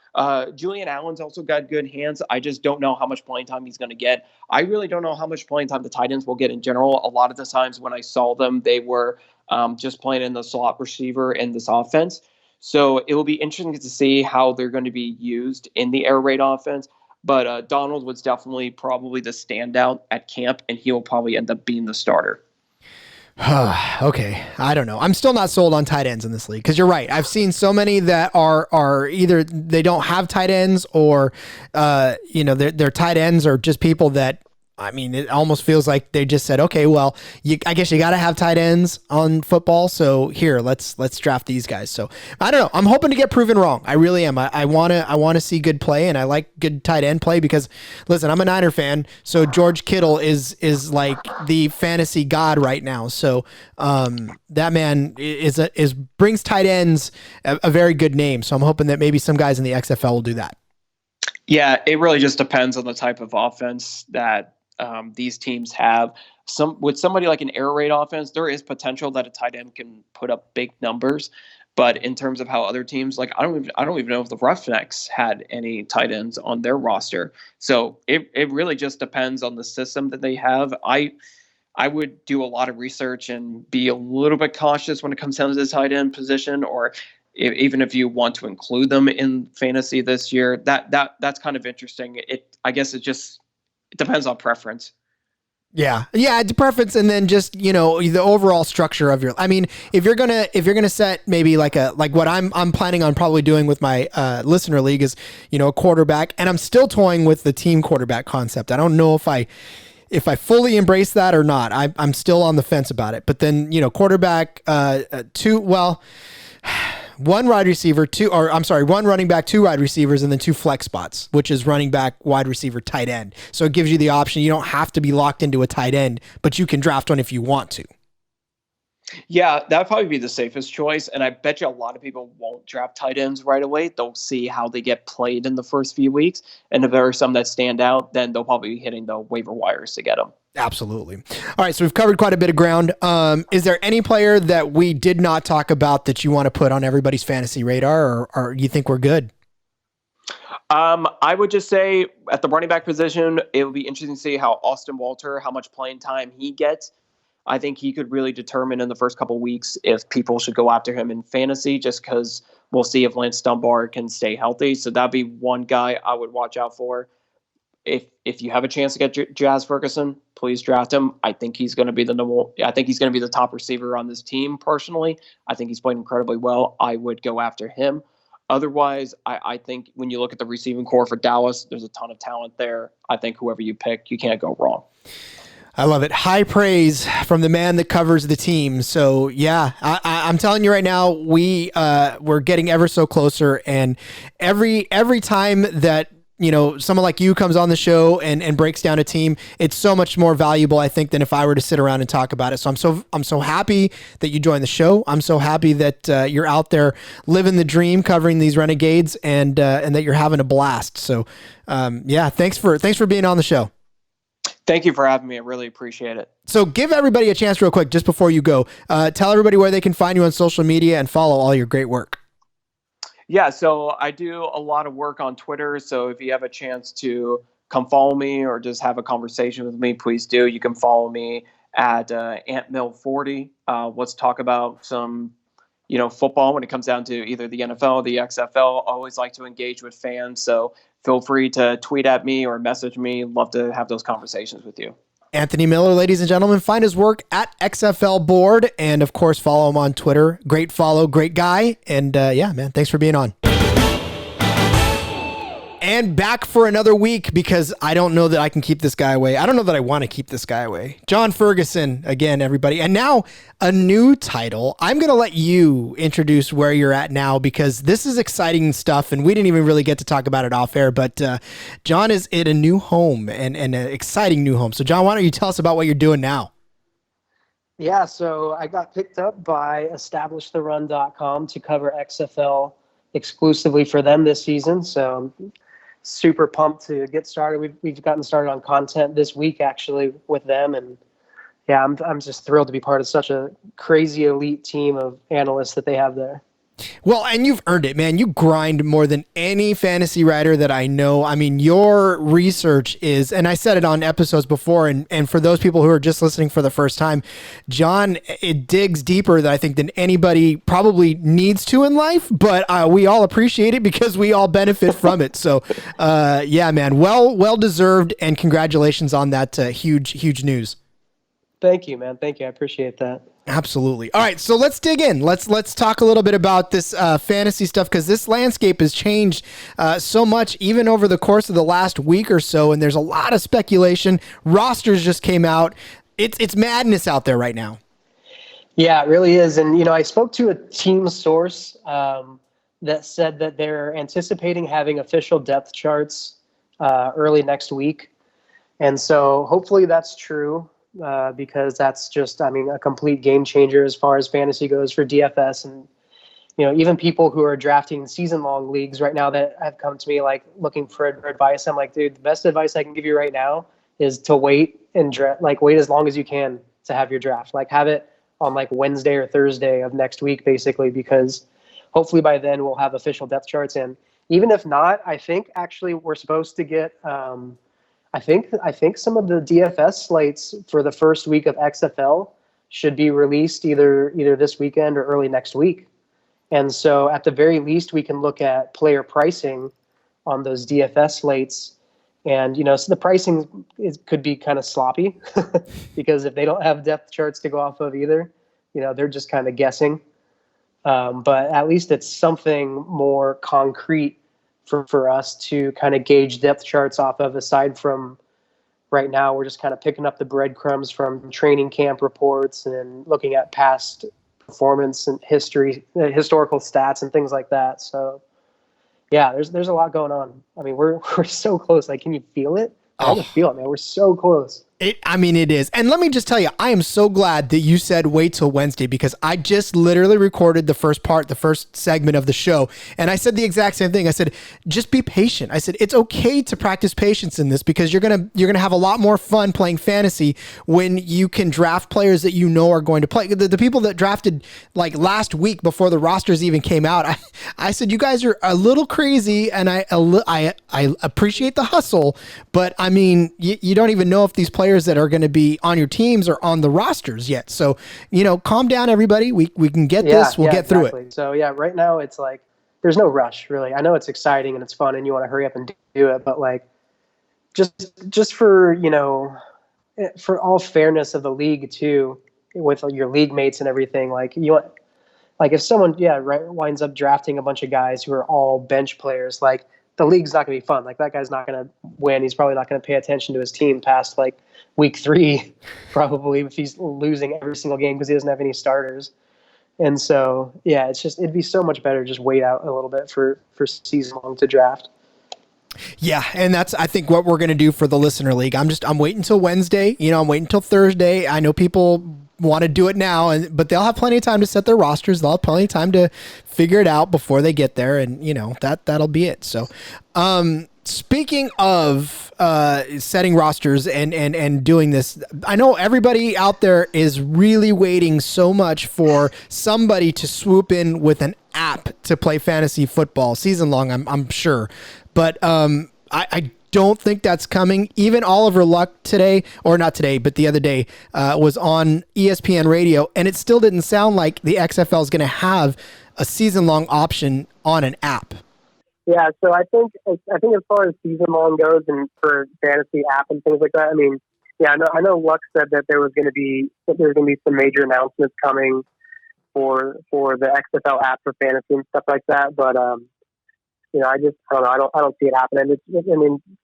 Speaker 2: Julian Allen's also got good hands. I just don't know how much playing time he's going to get. I really don't know how much playing time the tight ends will get in general. A lot of the times when I saw them, they were just playing in the slot receiver in this offense. So it will be interesting to see how they're going to be used in the air raid offense. But Donald was definitely probably the standout at camp, and he'll probably end up being the starter.
Speaker 1: Okay, I don't know. I'm still not sold on tight ends in this league because you're right. I've seen so many that are either they don't have tight ends or their tight ends are just people that I mean, it almost feels like they just said, okay, well, I guess you got to have tight ends on football. So here, let's draft these guys. So I don't know. I'm hoping to get proven wrong. I really am. I want to see good play, and I like good tight end play because, listen, I'm a Niner fan. So George Kittle is like the fantasy god right now. So that man is brings tight ends a very good name. So I'm hoping that maybe some guys in the XFL will do that.
Speaker 2: Yeah, it really just depends on the type of offense that these teams have. With somebody like an air raid offense, there is potential that a tight end can put up big numbers. But in terms of how other teams, like I don't even know if the Roughnecks had any tight ends on their roster. So it really just depends on the system that they have. I would do a lot of research and be a little bit cautious when it comes down to the tight end position, or even if you want to include them in fantasy this year. That's kind of interesting. I guess it depends on preference.
Speaker 1: Yeah, it's preference, and then just the overall structure of your. I mean, if you're gonna set maybe like what I'm planning on probably doing with my listener league is a quarterback, and I'm still toying with the team quarterback concept. I don't know if I fully embrace that or not. I'm still on the fence about it. But then quarterback one running back, two wide receivers, and then two flex spots, which is running back, wide receiver, tight end. So it gives you the option. You don't have to be locked into a tight end, but you can draft one if you want to.
Speaker 2: Yeah, that would probably be the safest choice. And I bet you a lot of people won't draft tight ends right away. They'll see how they get played in the first few weeks. And if there are some that stand out, then they'll probably be hitting the waiver wires to get them.
Speaker 1: Absolutely. All right, so we've covered quite a bit of ground. Is there any player that we did not talk about that you want to put on everybody's fantasy radar, or you think we're good?
Speaker 2: I would just say at the running back position, it would be interesting to see how Austin Walter, how much playing time he gets. I think he could really determine in the first couple of weeks if people should go after him in fantasy, just because we'll see if Lance Dunbar can stay healthy. So that'd be one guy I would watch out for. If you have a chance to get Jazz Ferguson, please draft him. I think he's going to be the top receiver on this team. Personally, I think he's played incredibly well. I would go after him. Otherwise, I think when you look at the receiving core for Dallas, there's a ton of talent there. I think whoever you pick, you can't go wrong.
Speaker 1: I love it. High praise from the man that covers the team. So yeah, I'm telling you right now, we're getting ever so closer, and every time that someone like you comes on the show and breaks down a team, it's so much more valuable, I think, than if I were to sit around and talk about it. So I'm so happy that you joined the show. I'm so happy that you're out there living the dream, covering these Renegades, and that you're having a blast. So thanks for being on the show.
Speaker 2: Thank you for having me. I really appreciate it.
Speaker 1: So give everybody a chance real quick, just before you go. Tell everybody where they can find you on social media and follow all your great work.
Speaker 2: Yeah, so I do a lot of work on Twitter. So if you have a chance to come follow me or just have a conversation with me, please do. You can follow me at AntMill40. Let's talk about some football when it comes down to either the NFL or the XFL. I always like to engage with fans. So feel free to tweet at me or message me. Love to have those conversations with you.
Speaker 1: Anthony Miller, ladies and gentlemen, find his work at XFL Board, and of course, follow him on Twitter. Great follow, great guy. And man, thanks for being on. And back for another week, because I don't know that I can keep this guy away. I don't know that I want to keep this guy away. John Ferguson, again, everybody. And now a new title. I'm going to let you introduce where you're at now, because this is exciting stuff, and we didn't even really get to talk about it off air, but John is in a new home, and an exciting new home. So John, why don't you tell us about what you're doing now?
Speaker 3: Yeah, so I got picked up by EstablishTheRun.com to cover XFL exclusively for them this season. So super pumped to get started. We've gotten started on content this week actually with them, and yeah, I'm just thrilled to be part of such a crazy elite team of analysts that they have there.
Speaker 1: Well, and you've earned it, man. You grind more than any fantasy writer that I know. I mean, your research is, and I said it on episodes before, and for those people who are just listening for the first time, John, it digs deeper than I think than anybody probably needs to in life, but we all appreciate it because we all benefit from it. So, yeah, man, well deserved, and congratulations on that huge news.
Speaker 3: Thank you, man. Thank you. I appreciate that.
Speaker 1: Absolutely. All right, so let's dig in. Let's talk a little bit about this fantasy stuff, because this landscape has changed so much even over the course of the last week or so, and there's a lot of speculation. Rosters just came out. It's madness out there right now.
Speaker 3: Yeah, it really is. And, I spoke to a team source that said that they're anticipating having official depth charts early next week. And so hopefully that's true. Because that's just, a complete game changer as far as fantasy goes for DFS. And, even people who are drafting season-long leagues right now that have come to me, like, looking for advice. I'm like, dude, the best advice I can give you right now is to wait and wait as long as you can to have your draft. Like, have it on, like, Wednesday or Thursday of next week, basically, because hopefully by then we'll have official depth charts. And even if not, I think actually we're supposed to get I think some of the DFS slates for the first week of XFL should be released either this weekend or early next week. And so at the very least, we can look at player pricing on those DFS slates. And, so the pricing could be kind of sloppy because if they don't have depth charts to go off of either, they're just kind of guessing. But at least it's something more concrete for us to kind of gauge depth charts off of, aside from right now we're just kind of picking up the breadcrumbs from training camp reports and looking at past performance and historical stats and things like that. So yeah, there's a lot going on. We're so close. Like, can you feel it? I can feel it, man. We're so close.
Speaker 1: It is. And let me just tell you, I am so glad that you said wait till Wednesday, because I just literally recorded the first segment of the show. And I said the exact same thing. I said, just be patient. I said, it's okay to practice patience in this, because you're going to have a lot more fun playing fantasy when you can draft players that are going to play. The people that drafted like last week before the rosters even came out, I said, you guys are a little crazy, and I appreciate the hustle, but you don't even know if these players that are going to be on your teams or on the rosters yet. So, calm down, everybody. We can get this. We'll get through it.
Speaker 3: So yeah, right now it's like, there's no rush really. I know it's exciting and it's fun and you want to hurry up and do it, but like, just for, for all fairness of the league too, with your league mates and everything, like if someone, winds up drafting a bunch of guys who are all bench players, like, the league's not going to be fun. Like, that guy's not going to win. He's probably not going to pay attention to his team past like week 3, probably, if he's losing every single game because he doesn't have any starters. And so, yeah, it'd be so much better just wait out a little bit for season long to draft.
Speaker 1: Yeah, and that's, I think, what we're going to do for the listener league. I'm waiting until Wednesday. I'm waiting until Thursday. I know people want to do it now, but they'll have plenty of time to set their rosters. They'll have plenty of time to figure it out before they get there, and that'll be it. So, speaking of setting rosters and doing this, I know everybody out there is really waiting so much for somebody to swoop in with an app to play fantasy football season long. I'm sure, but I don't think that's coming. Even Oliver Luck today, or not today, but the other day, was on ESPN radio, and it still didn't sound like the XFL is going to have a season-long option on an app.
Speaker 4: Yeah, so I think as far as season-long goes and for fantasy app and things like that, I know Luck said that there's going to be some major announcements coming for the XFL app for fantasy and stuff like that, but I don't see it happening.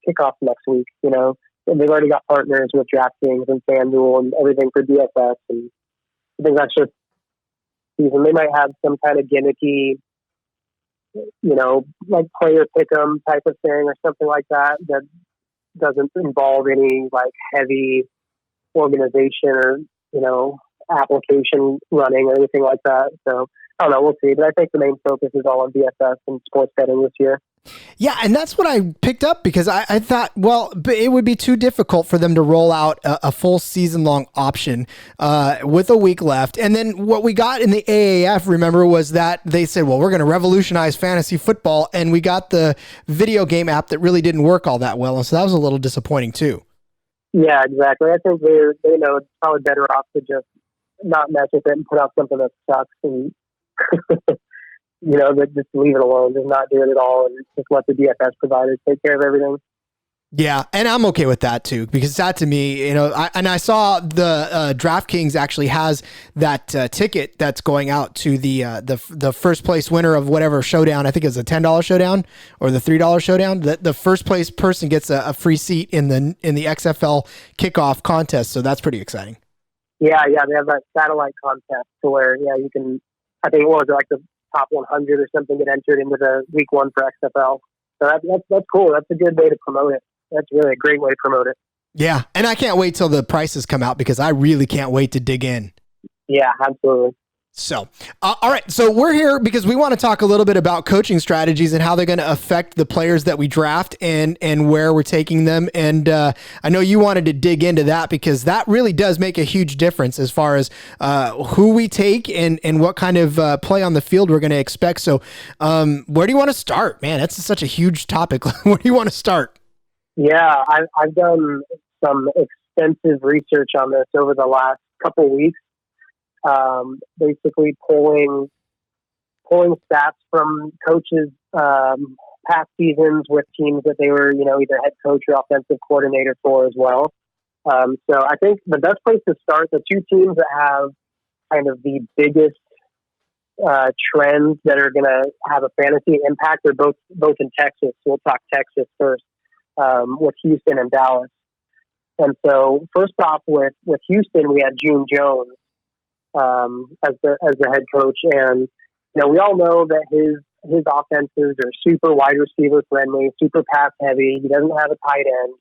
Speaker 4: Kickoff next week, and they've already got partners with DraftKings and FanDuel and everything for DFS, and I think that's just season. They might have some kind of gimmicky, like player pick'em type of thing or something like that doesn't involve any like heavy organization or, application running or anything like that. So I don't know, we'll see. But I think the main focus is all on DFS and sports betting this year.
Speaker 1: Yeah, and that's what I picked up, because I thought, well, it would be too difficult for them to roll out a full season-long option with a week left. And then what we got in the AAF, remember, was that they said, well, we're going to revolutionize fantasy football, and we got the video game app that really didn't work all that well, and so that was a little disappointing too.
Speaker 4: Yeah, exactly. I think they know it's probably better off to just not mess with it and put out something that sucks and just leave it alone, just not do it at all, and just let the DFS providers take care of everything.
Speaker 1: Yeah, and I'm okay with that too, because that to me, I saw the DraftKings actually has that ticket that's going out to the first place winner of whatever showdown. I think it's a $10 showdown or the $3 showdown. The first place person gets a free seat in the XFL kickoff contest, so that's pretty exciting.
Speaker 4: Yeah, they have that satellite contest to where you can. I think what was it, like the top 100 or something get entered into the week 1 for XFL. So that's cool. That's a good way to promote it. That's really a great way to promote it.
Speaker 1: Yeah, and I can't wait till the prices come out because I really can't wait to dig in.
Speaker 4: Yeah, absolutely.
Speaker 1: So, all right. So we're here because we want to talk a little bit about coaching strategies and how they're going to affect the players that we draft and where we're taking them. And I know you wanted to dig into that because that really does make a huge difference as far as who we take and what kind of play on the field we're going to expect. So where do you want to start? Man, that's such a huge topic. Where do you want to start?
Speaker 4: Yeah, I've done some extensive research on this over the last couple weeks. Basically pulling stats from coaches past seasons with teams that they were, either head coach or offensive coordinator for as well. So I think the best place to start, the two teams that have kind of the biggest trends that are going to have a fantasy impact are both in Texas. We'll talk Texas first, with Houston and Dallas. And so first off with Houston, we had June Jones as the head coach, and we all know that his offenses are super wide receiver friendly, super pass heavy. He doesn't have a tight end,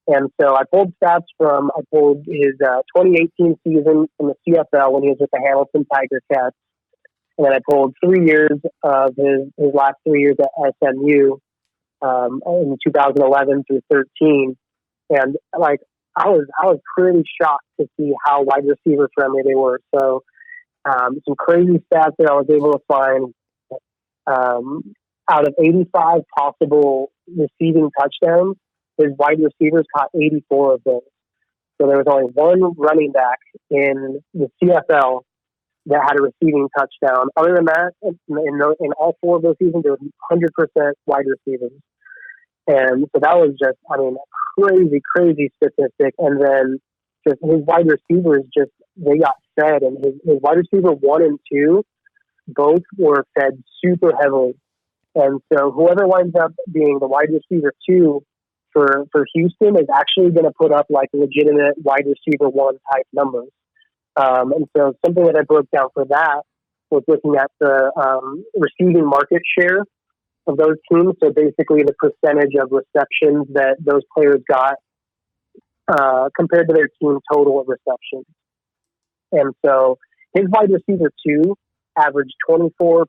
Speaker 4: and so I pulled stats I pulled his 2018 season in the CFL when he was with the Hamilton Tiger Cats, and then I pulled 3 years of his last 3 years at SMU in 2011 through 13, and I was pretty shocked to see how wide receiver friendly they were. So some crazy stats that I was able to find. Out of 85 possible receiving touchdowns, his wide receivers caught 84 of those. So there was only one running back in the CFL that had a receiving touchdown. Other than that, in all 4 of those seasons, there was 100% wide receivers. And so that was just, crazy statistic. And then just his wide receivers, they got fed. And his wide receiver 1 and 2, both were fed super heavily. And so whoever winds up being the wide receiver 2 for Houston is actually going to put up legitimate wide receiver 1 type numbers. And so something that I broke down for that was looking at the receiving market share of those teams. So basically the percentage of receptions that those players got compared to their team total of receptions. And so his wide receiver 2 averaged 24%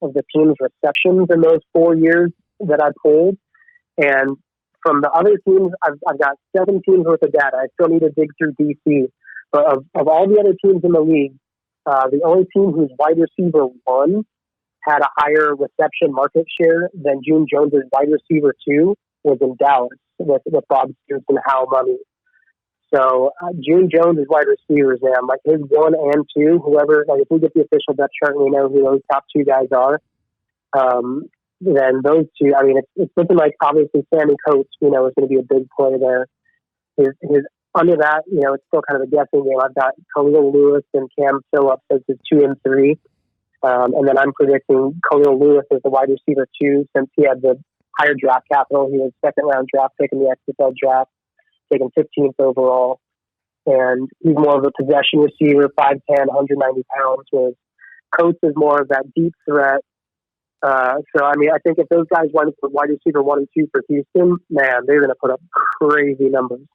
Speaker 4: of the team's receptions in those 4 years that I pulled. And from the other teams, I've got 7 teams worth of data. I still need to dig through DC. But of all the other teams in the league, the only team whose wide receiver 1 had a higher reception market share than June Jones's wide receiver 2 was in Dallas with Bob Stoops and Hal Money. So June Jones's wide receivers, man, his 1 and 2, whoever, if we get the official depth chart and we know who those top 2 guys are, then those 2, it's looking like obviously Sammy Coates, is going to be a big play there. His under that, it's still kind of a guessing game. I've got Khalil Lewis and Cam Phillips as the 2 and 3. And then I'm predicting Khalil Lewis as the wide receiver 2 since he had the higher draft capital. He was second round draft pick in the XFL draft, taken 15th overall. And he's more of a possession receiver, 5'10", 190 pounds, whereas Coates is more of that deep threat. So, I think if those guys went for wide receiver 1 and 2 for Houston, man, they're going to put up crazy numbers.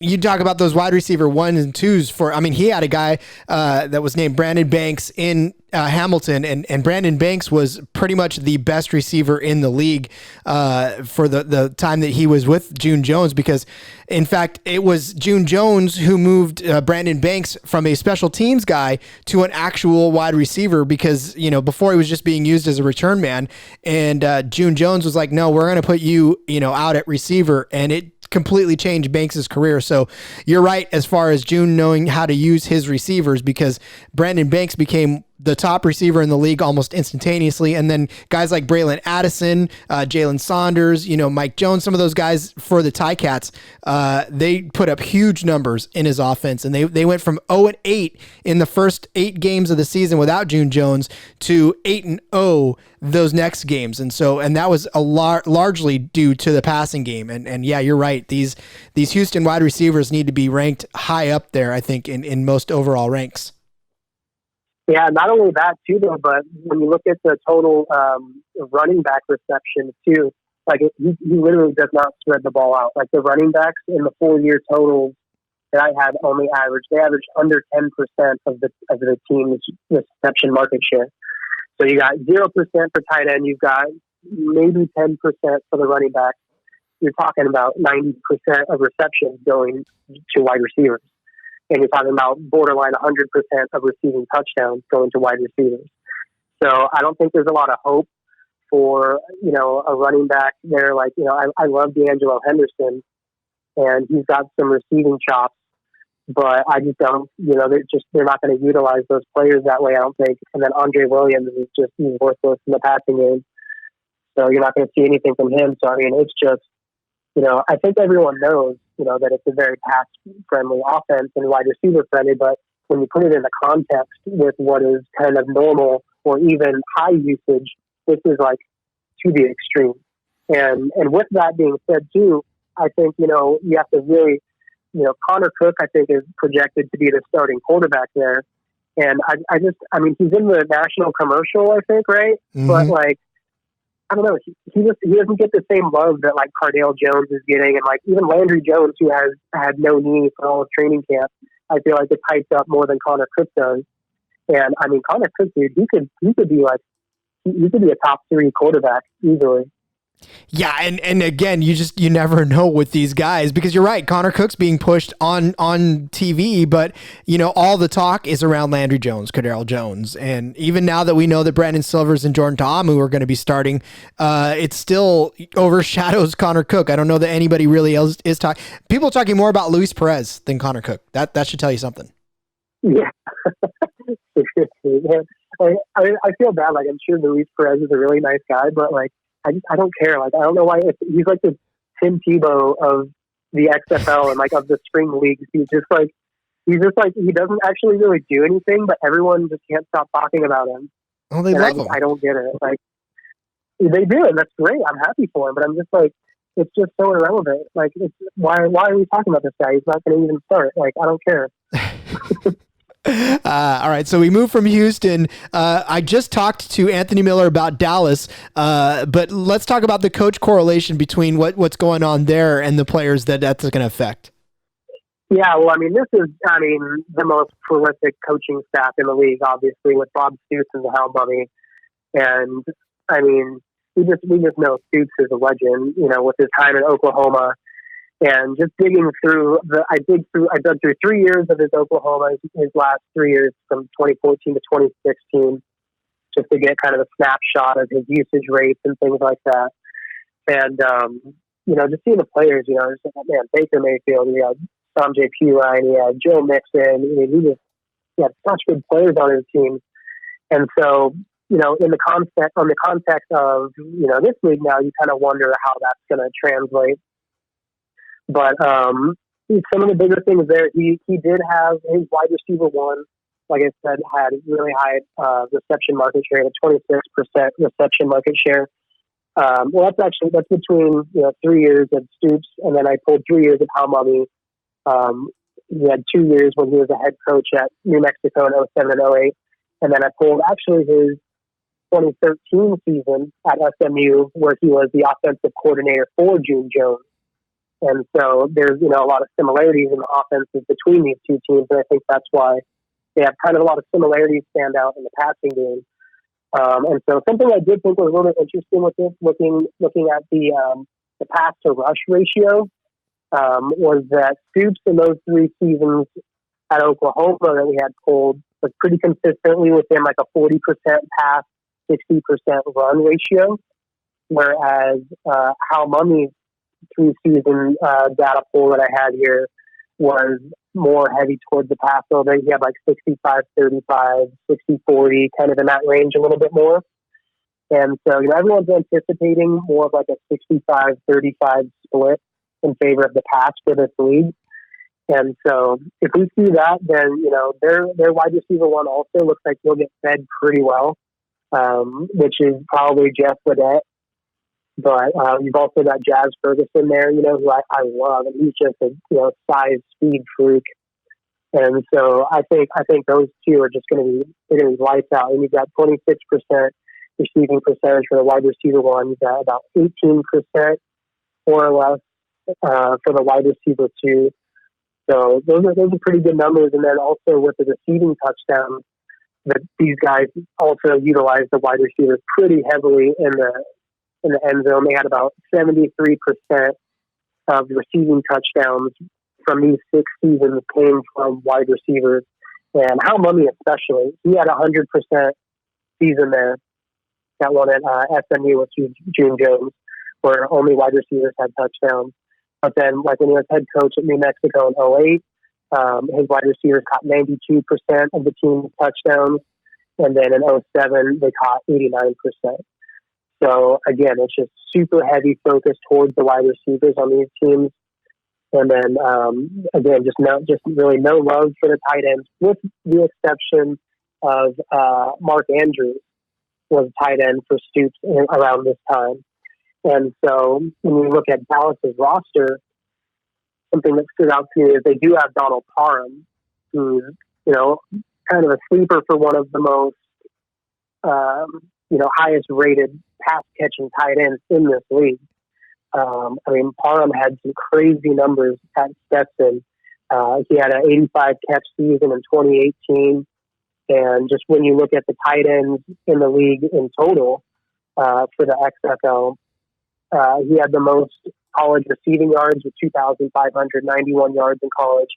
Speaker 1: You talk about those wide receiver 1s and 2s he had a guy that was named Brandon Banks in Hamilton, and Brandon Banks was pretty much the best receiver in the league for the time that he was with June Jones, because in fact it was June Jones who moved Brandon Banks from a special teams guy to an actual wide receiver, because before he was just being used as a return man, and June Jones was like, no, we're going to put you out at receiver, and it completely changed Banks' career. So you're right as far as June knowing how to use his receivers, because Brandon Banks became the top receiver in the league almost instantaneously. And then guys like Braylon Addison, Jalen Saunders, Mike Jones, some of those guys for the Ticats, they put up huge numbers in his offense. And they went from 0-8 in the first 8 games of the season without June Jones to 8-0 those next games. And that was largely due to the passing game. And yeah, you're right. These Houston wide receivers need to be ranked high up there, I think, in most overall ranks.
Speaker 4: Yeah, not only that too, though, but when you look at the total running back reception too, like he literally does not spread the ball out. Like the running backs in the full year totals that I had only they averaged under 10% of the team's reception market share. So you got 0% for tight end, you've got maybe 10% for the running back. You're talking about 90% of receptions going to wide receivers. And you're talking about borderline 100% of receiving touchdowns going to wide receivers. So I don't think there's a lot of hope for, a running back there. Like, I love D'Angelo Henderson, and he's got some receiving chops, but I just don't, they're not going to utilize those players that way, I don't think. And then Andre Williams is just he's worthless in the passing game. So you're not going to see anything from him. So, I mean, it's just, I think everyone knows, that it's a very pass-friendly offense and wide receiver-friendly, but when you put it in the context with what is kind of normal or even high usage, this is like to the extreme. And with that being said, too, I think, you have to really, Connor Cook, I think, is projected to be the starting quarterback there. And I mean, he's in the national commercial, I think, right? Mm-hmm. But, like, I don't know. He doesn't get the same love that like Cardale Jones is getting, and like even Landry Jones, who has had no knee for all of training camp, I feel like it's hyped up more than Connor Cook does. And I mean, Connor Cook, dude, he could be a top 3 quarterback easily.
Speaker 1: Yeah, and again, you never know with these guys, because you're right. Connor Cook's being pushed on TV, but all the talk is around Landry Jones, Cardale Jones, and even now that we know that Brandon Silvers and Jordan Ta'amu are going to be starting, it still overshadows Connor Cook. I don't know that anybody really else is talking. People are talking more about Luis Perez than Connor Cook. That should tell you something.
Speaker 4: Yeah, I feel bad. Like I'm sure Luis Perez is a really nice guy, but like. I don't care. Like, I don't know why. He's like the Tim Tebow of the XFL and like of the spring leagues. He's just like, he doesn't actually really do anything, but everyone just can't stop talking about him.
Speaker 1: Oh, they love him.
Speaker 4: I don't get it. Like, they do, and that's great. I'm happy for him, but I'm just like, it's just so irrelevant. Like, why are we talking about this guy? He's not going to even start. Like, I don't care.
Speaker 1: All right, so we move from Houston. I just talked to Anthony Miller about Dallas, but let's talk about the coach correlation between what's going on there and the players that's going to affect.
Speaker 4: Yeah, well, I mean, this is, the most prolific coaching staff in the league, obviously, with Bob Stoops and the Hound Bunny. And, I mean, we just know Stoops is a legend, with his time in Oklahoma. And just digging through I dug through 3 years of his Oklahoma, his last 3 years from 2014 to 2016, just to get kind of a snapshot of his usage rates and things like that. And, just seeing the players, man, Baker Mayfield, he had Sanjay Pirine, he had Joe Mixon, he had such good players on his team. And so, in the context of, this league now, you kind of wonder how that's going to translate. But some of the bigger things there, he did have his wide receiver one, like I said, had really high reception market share, a 26% reception market share. Well, that's between 3 years of Stoops, and then I pulled 3 years of Hal Mummy. He had 2 years when he was a head coach at New Mexico in 07 and 08, and then I pulled actually his 2013 season at SMU, where he was the offensive coordinator for June Jones. And so there's, a lot of similarities in the offenses between these two teams. And I think that's why they have kind of a lot of similarities stand out in the passing game. And so something I did think was a little bit interesting with this, looking at the pass to rush ratio, was that Stoops in those 3 seasons at Oklahoma that we had pulled was pretty consistently within like a 40% pass, 60% run ratio. Whereas Hal Mummy's 3-season data pool that I had here was more heavy towards the pass a little bit. He had like 65-35, 60-40, kind of in that range a little bit more. And so, everyone's anticipating more of like a 65-35 split in favor of the pass for this league. And so if we see that, then, their wide receiver one also looks like he'll get fed pretty well, which is probably Jeff Baudette. But you've also got Jazz Ferguson there, who I love, and he's just a size speed freak. And so I think those two are just going to be lights out. And you've got 26% receiving percentage for the wide receiver one. You've got about 18% more or less for the wide receiver two. So those are pretty good numbers. And then also with the receiving touchdowns, that these guys also utilize the wide receivers pretty heavily in the end zone. They had about 73% of receiving touchdowns from these 6 seasons came from wide receivers. And Hal Mummy especially, he had 100% season there. That one at SMU with June Jones, where only wide receivers had touchdowns. But then, like when he was head coach at New Mexico in 2008, his wide receivers caught 92% of the team's touchdowns. And then in 2007, they caught 89%. So again, it's just super heavy focus towards the wide receivers on these teams. And then again, just really no love for the tight ends, with the exception of Mark Andrews was tight end for Stoops around this time. And so when we look at Dallas's roster, something that stood out to me is they do have Donald Parham, who's kind of a sleeper for one of the most highest rated pass catching tight ends in this league. Parham had some crazy numbers at Stetson. He had an 85 catch season in 2018. And just when you look at the tight ends in the league in total for the XFL, he had the most college receiving yards with 2,591 yards in college.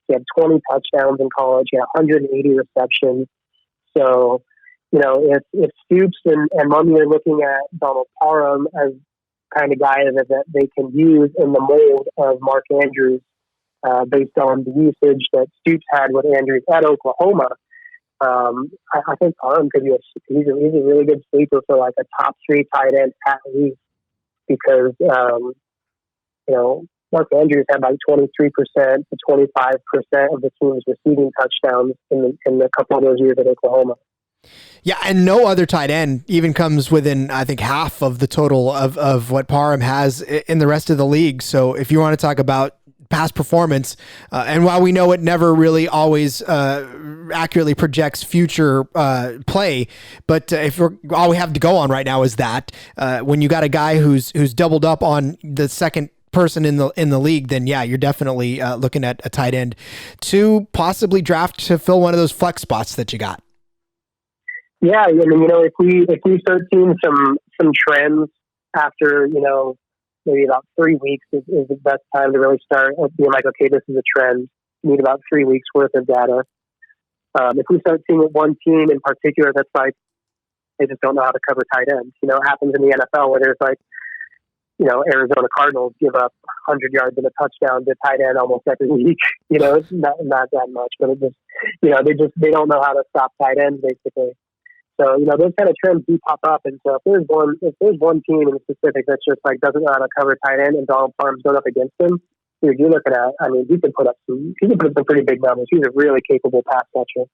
Speaker 4: He had 20 touchdowns in college. He had 180 receptions. So, if Stoops and Mummy are looking at Donald Parham as kind of guy that they can use in the mold of Mark Andrews, based on the usage that Stoops had with Andrews at Oklahoma, I think Parham could be he's a really good sleeper for like a top 3 tight end at least, because Mark Andrews had like 23% to 25% of the team's receiving touchdowns in the couple of those years at Oklahoma.
Speaker 1: Yeah, and no other tight end even comes within, I think, half of the total of what Parham has in the rest of the league. So if you want to talk about past performance, and while we know it never really always accurately projects future play, but if all we have to go on right now is that when you got a guy who's doubled up on the second person in the league, then yeah, you're definitely looking at a tight end to possibly draft to fill one of those flex spots that you got.
Speaker 4: Yeah, if we start seeing some trends after maybe about 3 weeks is the best time to really start being like, okay, this is a trend. You need about 3 weeks worth of data. If we start seeing one team in particular that's like, they just don't know how to cover tight ends. It happens in the NFL where there's like, Arizona Cardinals give up 100 yards and a touchdown to tight end almost every week. It's not that much, but it just, they don't know how to stop tight ends basically. So, those kind of trends do pop up. And so if there's one team in specific that's just like doesn't know how to cover tight end and Donald Parham's going up against him, you're looking at, he can put up some pretty big numbers. He's a really capable pass catcher.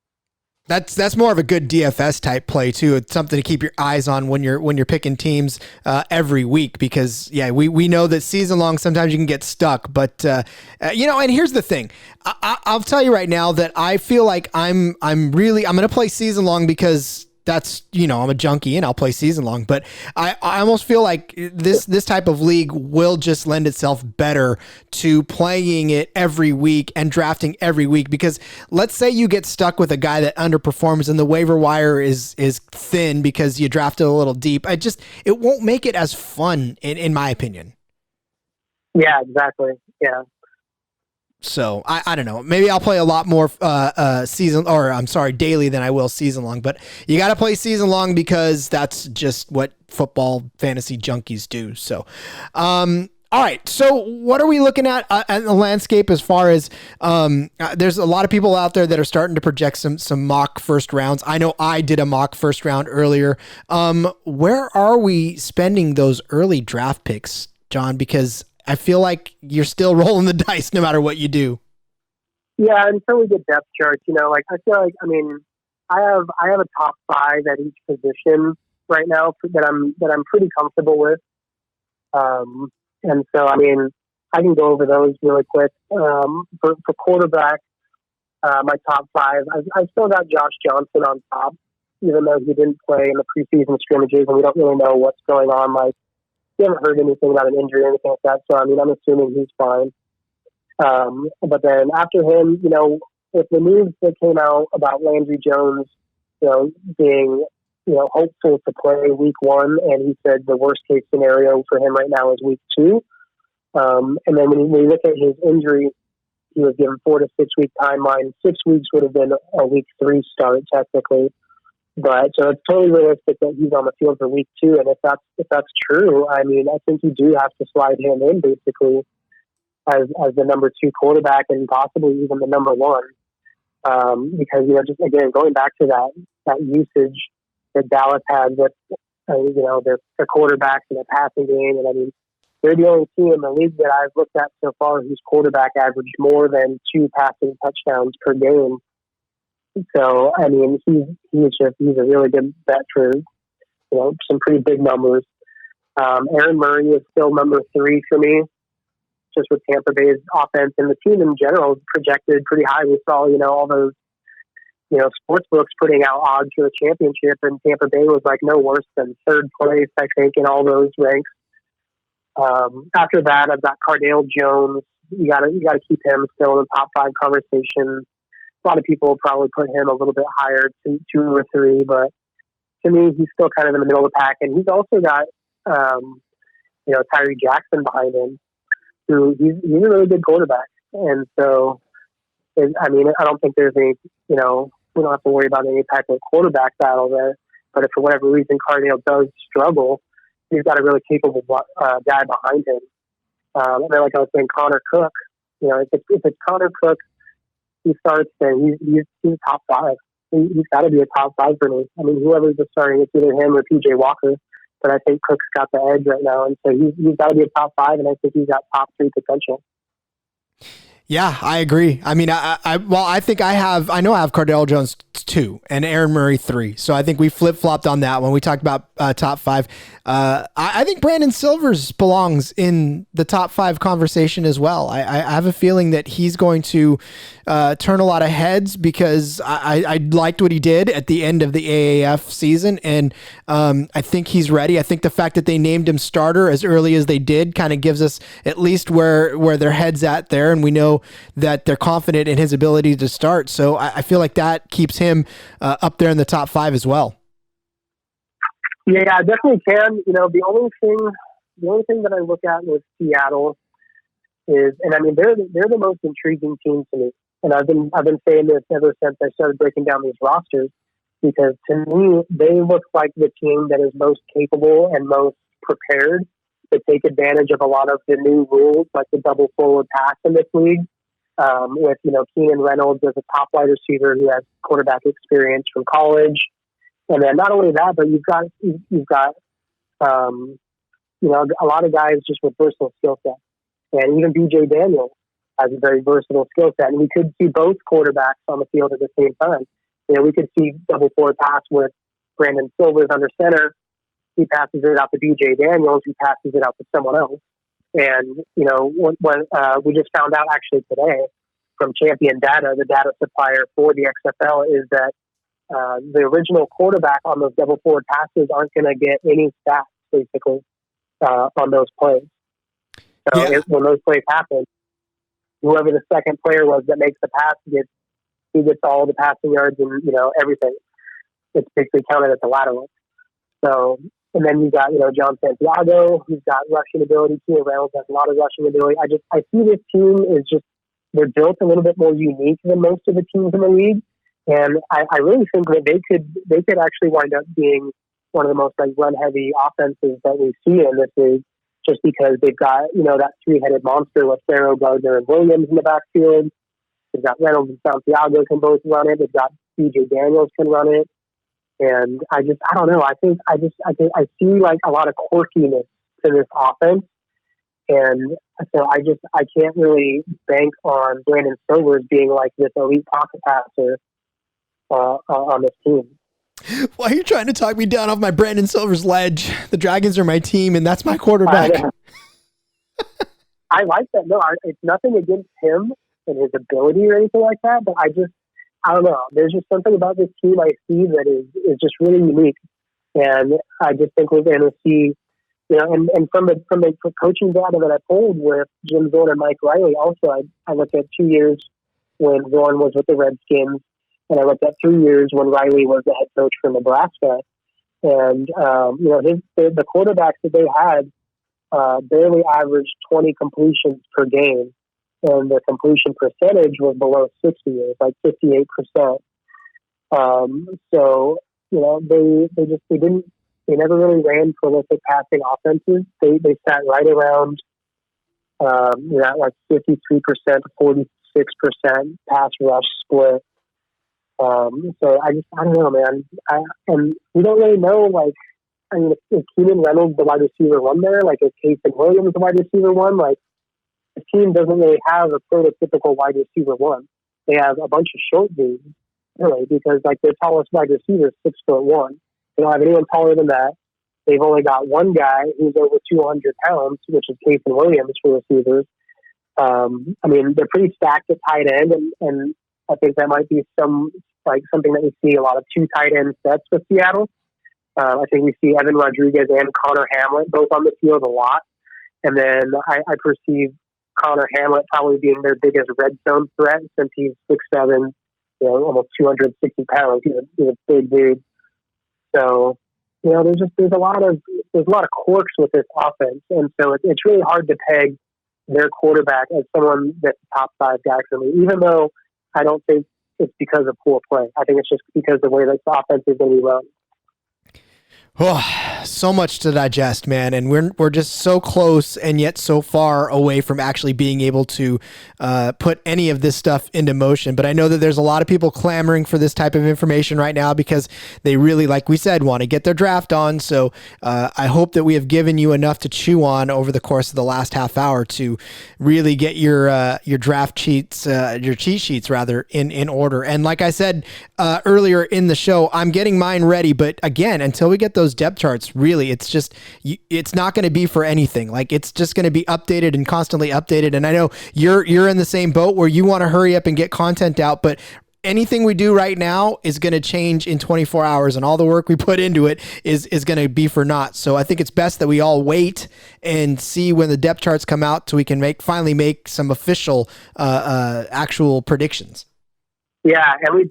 Speaker 1: That's more of a good DFS type play too. It's something to keep your eyes on when you're picking teams every week, because we know that season long sometimes you can get stuck. But and here's the thing, I'll tell you right now that I feel like I'm going to play season long because that's, I'm a junkie and I'll play season long, but I almost feel like this type of league will just lend itself better to playing it every week and drafting every week. Because let's say you get stuck with a guy that underperforms and the waiver wire is thin because you drafted a little deep. It won't make it as fun in my opinion.
Speaker 4: Yeah, exactly. Yeah.
Speaker 1: So I don't know. Maybe I'll play a lot more daily than I will season long. But you got to play season long because that's just what football fantasy junkies do. So, all All right. So what are we looking at the landscape as far as there's a lot of people out there that are starting to project some mock first rounds. I know I did a mock first round earlier. Where are we spending those early draft picks, John? Because I feel like you're still rolling the dice no matter what you do.
Speaker 4: Yeah, until we get depth charts, like I feel like, I have a top 5 at each position right now that I'm pretty comfortable with. And so, I can go over those really quick. For quarterback, my top 5, I still got Josh Johnson on top, even though he didn't play in the preseason scrimmages, and we don't really know what's going on. Like, we haven't heard anything about an injury or anything like that. So, I'm assuming he's fine. But then after him, with the news that came out about Landry Jones, being, hopeful to play week 1, and he said the worst case scenario for him right now is week 2. And then when we look at his injury, he was given 4 to 6 week timeline. 6 weeks would have been a week 3 start technically, but so it's totally realistic that he's on the field for week 2. And if that's true, I think you do have to slide him in basically as the number 2 quarterback and possibly even the number 1. Because, just again, going back to that usage that Dallas had with, their quarterbacks and their passing game. And they're the only team in the league that I've looked at so far whose quarterback averaged more than 2 passing touchdowns per game. So, he's a really good bet for, some pretty big numbers. Aaron Murray is still number 3 for me, just with Tampa Bay's offense, and the team in general is projected pretty high. We saw, all those, sports books putting out odds for the championship, and Tampa Bay was like no worse than 3rd place, I think, in all those ranks. After that, I've got Cardale Jones. You gotta keep him still in the top 5 conversation. A lot of people will probably put him a little bit higher, 2 or 3, but to me, he's still kind of in the middle of the pack. And he's also got, Tyree Jackson behind him, who he's a really good quarterback. And so, I don't think there's any, we don't have to worry about any type of quarterback battle there. But if for whatever reason Cardale does struggle, he's got a really capable guy behind him. And then, like I was saying, Connor Cook. If it's Connor Cook, he starts, then he's top 5. He's got to be a top 5 for me. Whoever's the starting, it's either him or PJ Walker. But I think Cook's got the edge right now, and so he's got to be a top 5, and I think he's got top 3 potential.
Speaker 1: Yeah, I agree. I think I have Cardale Jones 2 and Aaron Murray 3. So I think we flip-flopped on that when we talked about top 5. I think Brandon Silvers belongs in the top 5 conversation as well. I have a feeling that he's going to turn a lot of heads because I liked what he did at the end of the AAF season, and I think he's ready. I think the fact that they named him starter as early as they did kind of gives us at least where their head's at there, and we know that they're confident in his ability to start. So I feel like that keeps him up there in the top 5 as well.
Speaker 4: Yeah, I definitely can. The only thing that I look at with Seattle is, and they're the most intriguing team to me. And I've been saying this ever since I started breaking down these rosters, because to me, they look like the team that is most capable and most prepared to take advantage of a lot of the new rules, like the double forward pass in this league. With Keenan Reynolds as a top wide receiver who has quarterback experience from college, and then not only that, but you've got a lot of guys just with versatile skill sets, and even BJ Daniels has a very versatile skill set, and we could see both quarterbacks on the field at the same time. We could see double forward pass with Brandon Silvers under center. He passes it out to BJ Daniels. He passes it out to someone else. And, when we just found out actually today from Champion Data, the data supplier for the XFL, is that the original quarterback on those double forward passes aren't going to get any stats, basically, on those plays. So when those plays happen, whoever the second player was that makes the pass, he gets all the passing yards and, everything. It's basically counted as a lateral. So, and then you got, John Santiago, who's got rushing ability. Keenan Reynolds has a lot of rushing ability. I see this team is just, they're built a little bit more unique than most of the teams in the league. And I really think that they could actually wind up being one of the most run heavy offenses that we see in this league. just because they've got, that three-headed monster with Farrow, Gardner, and Williams in the backfield. They've got Reynolds and Santiago can both run it. They've got DJ Daniels can run it. And I don't know. I see like a lot of quirkiness to this offense. And so I can't really bank on Brandon Silvers being like this elite pocket passer on this team.
Speaker 1: Why are you trying to talk me down off my Brandon Silvers ledge? The Dragons are my team, and that's my quarterback.
Speaker 4: I like that. No, it's nothing against him and his ability or anything like that, but I don't know. There's just something about this team I see that is just really unique. And I just think we're going to see, and from the coaching data that I pulled with Jim Zorn and Mike Riley, also I looked at 2 years when Zorn was with the Redskins, and I looked at 3 years when Riley was the head coach for Nebraska. And, the quarterbacks that they had barely averaged 20 completions per game. And the completion percentage was below 60. It was like 58%. They never really ran prolific passing offenses. They sat right around, like 53% to 46% pass rush split. So I don't know, man. And we don't really know, is Keenan Reynolds the wide receiver one there? Like, is Casey Williams the wide receiver one? Like, the team doesn't really have a prototypical wide receiver one. They have a bunch of short dudes, really, because like their tallest wide receiver is 6'1". They don't have anyone taller than that. They've only got one guy who's over 200 pounds, which is Casey Williams for receivers. They're pretty stacked at tight end, and I think that might be something that we see a lot of two tight end sets with Seattle. I think we see Evan Rodriguez and Connor Hamlet both on the field a lot. And then I perceive Connor Hamlet probably being their biggest red zone threat since he's 6'7", almost 260 pounds. He's a big dude. So, there's a lot of quirks with this offense. And so it's really hard to peg their quarterback as someone that's a top 5 guy for me, even though I don't think it's because of poor play. I think it's just because of the way that the offense is going to be run.
Speaker 1: Oh, so much to digest, man, and we're just so close and yet so far away from actually being able to put any of this stuff into motion. But I know that there's a lot of people clamoring for this type of information right now because they really, like we said, want to get their draft on. So I hope that we have given you enough to chew on over the course of the last half hour to really get your draft sheets, your cheat sheets rather, in order. And like I said earlier in the show, I'm getting mine ready. But again, until we get those depth charts, really, it's not going to be for anything. Like, it's just going to be updated and constantly updated. And I know you're in the same boat where you want to hurry up and get content out, but anything we do right now is going to change in 24 hours, and all the work we put into it is going to be for naught. So I think it's best that we all wait and see when the depth charts come out so we can finally make some official actual predictions.
Speaker 4: Yeah, and we're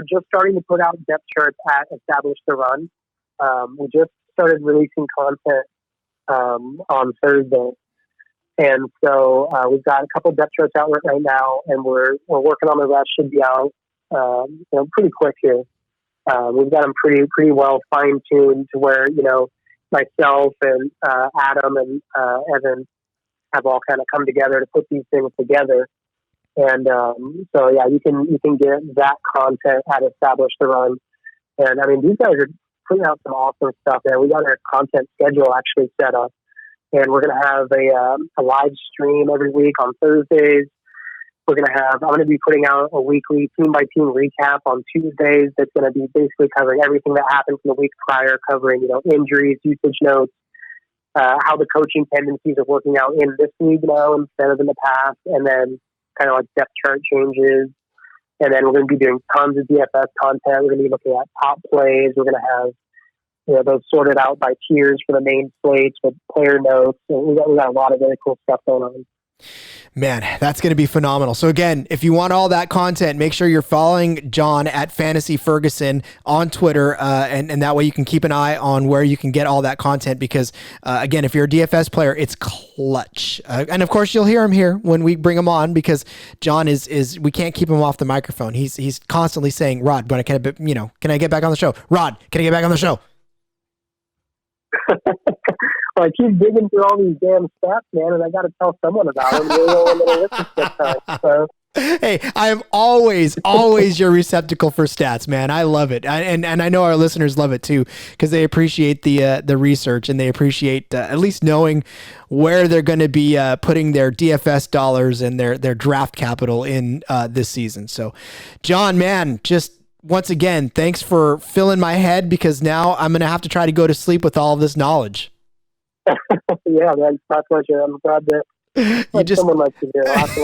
Speaker 4: just starting to put out depth charts at Establish the Run. We just started releasing content on Thursday. And so we've got a couple depth charts out right now, and we're working on the rest. Should be out pretty quick here. We've got them pretty well fine-tuned to where, myself and Adam and Evan have all kind of come together to put these things together. And so, yeah, you can get that content at Establish the Run. And, these guys are putting out some awesome stuff there. We got our content schedule actually set up. And we're going to have a live stream every week on Thursdays. I'm going to be putting out a weekly team-by-team recap on Tuesdays that's going to be basically covering everything that happened from the week prior, covering, injuries, usage notes, how the coaching tendencies are working out in this league now instead of in the past, and then kind of like depth chart changes. And then we're going to be doing tons of DFS content. We're going to be looking at top plays. We're going to have those sorted out by tiers for the main slates with player notes. And we got a lot of really cool stuff going on.
Speaker 1: Man, that's going to be phenomenal. So again, if you want all that content, make sure you're following John at Fantasy Ferguson on Twitter. And that way you can keep an eye on where you can get all that content because, again, if you're a DFS player, it's clutch. And of course you'll hear him here when we bring him on because John is we can't keep him off the microphone. He's constantly saying, Rod, can I get back on the show? Rod, can I get back on the show?
Speaker 4: I keep digging through all these damn stats, man, and I got to tell someone about them. They're the only one that listens this time. So.
Speaker 1: Hey, I am always your receptacle for stats, man. I love it, and I know our listeners love it too, because they appreciate the research, and they appreciate at least knowing where they're going to be putting their DFS dollars and their draft capital in this season. So, John, man, just once again, thanks for filling my head, because now I'm going to have to try to go to sleep with all of this knowledge.
Speaker 4: Yeah, man, it's my pleasure. I'm glad that someone likes to hear. I'll have to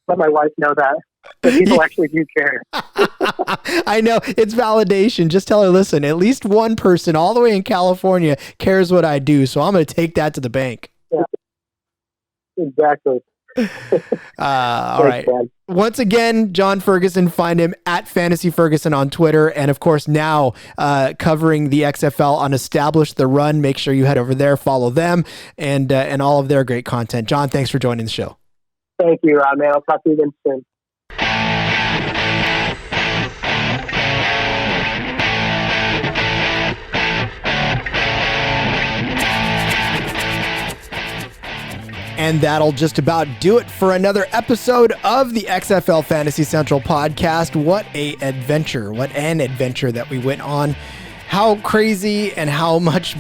Speaker 4: let my wife know that people actually do care.
Speaker 1: I know, it's validation. Just tell her, listen, at least one person all the way in California cares what I do, so I'm going to take that to the bank.
Speaker 4: Yeah, exactly.
Speaker 1: All right. Man. Once again, John Ferguson, find him at Fantasy Ferguson on Twitter. And of course, now covering the XFL on Establish the Run. Make sure you head over there, follow them, and all of their great content. John, thanks for joining the show.
Speaker 4: Thank you, Rod, man. I'll talk to you again soon.
Speaker 1: And that'll just about do it for another episode of the XFL Fantasy Central podcast. What an adventure that we went on. How crazy and how much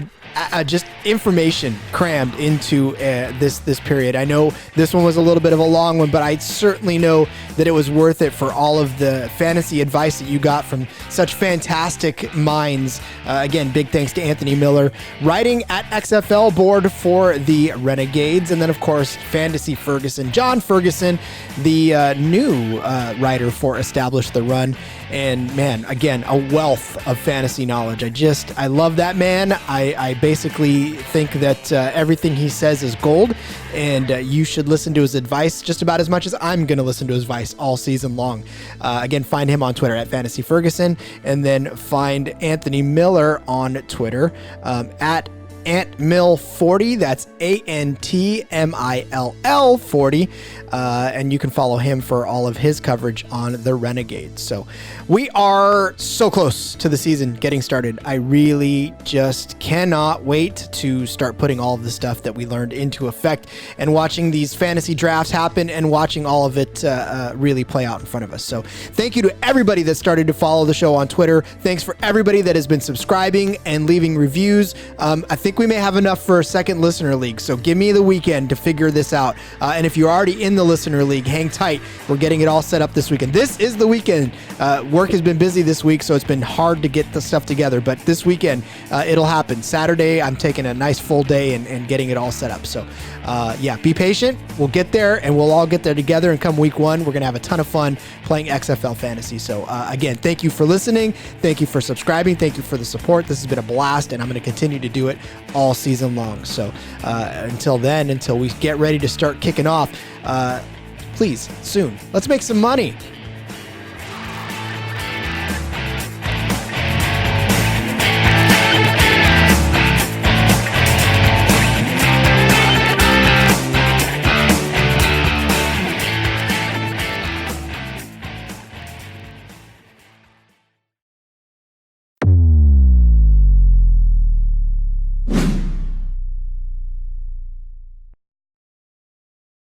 Speaker 1: just information crammed into this period. I know this one was a little bit of a long one, but I certainly know that it was worth it for all of the fantasy advice that you got from such fantastic minds. Again, big thanks to Anthony Miller, writing at XFL Board for the Renegades, and then of course Fantasy Ferguson, John Ferguson, the new writer for Establish the Run. And man, again, a wealth of fantasy knowledge. I love that man. I basically think that everything he says is gold, and you should listen to his advice just about as much as I'm going to listen to his advice all season long. Again, find him on Twitter at Fantasy Ferguson, and then find Anthony Miller on Twitter at AntMill40. That's ANTMILL 40. And you can follow him for all of his coverage on the Renegades. So we are so close to the season getting started. I really just cannot wait to start putting all of the stuff that we learned into effect and watching these fantasy drafts happen and watching all of it really play out in front of us. So thank you to everybody that started to follow the show on Twitter. Thanks for everybody that has been subscribing and leaving reviews. I think we may have enough for a second listener league, so give me the weekend to figure this out. And if you're already in the listener league, hang tight. We're getting it all set up this weekend. This is the weekend. Work has been busy this week, so it's been hard to get the stuff together, but this weekend it'll happen. Saturday, I'm taking a nice full day and getting it all set up. So yeah, be patient. We'll get there, and we'll all get there together, and come week one, we're going to have a ton of fun playing XFL Fantasy. So again, thank you for listening. Thank you for subscribing. Thank you for the support. This has been a blast, and I'm going to continue to do it all season long. So until then, until we get ready to start kicking off, please, soon, let's make some money.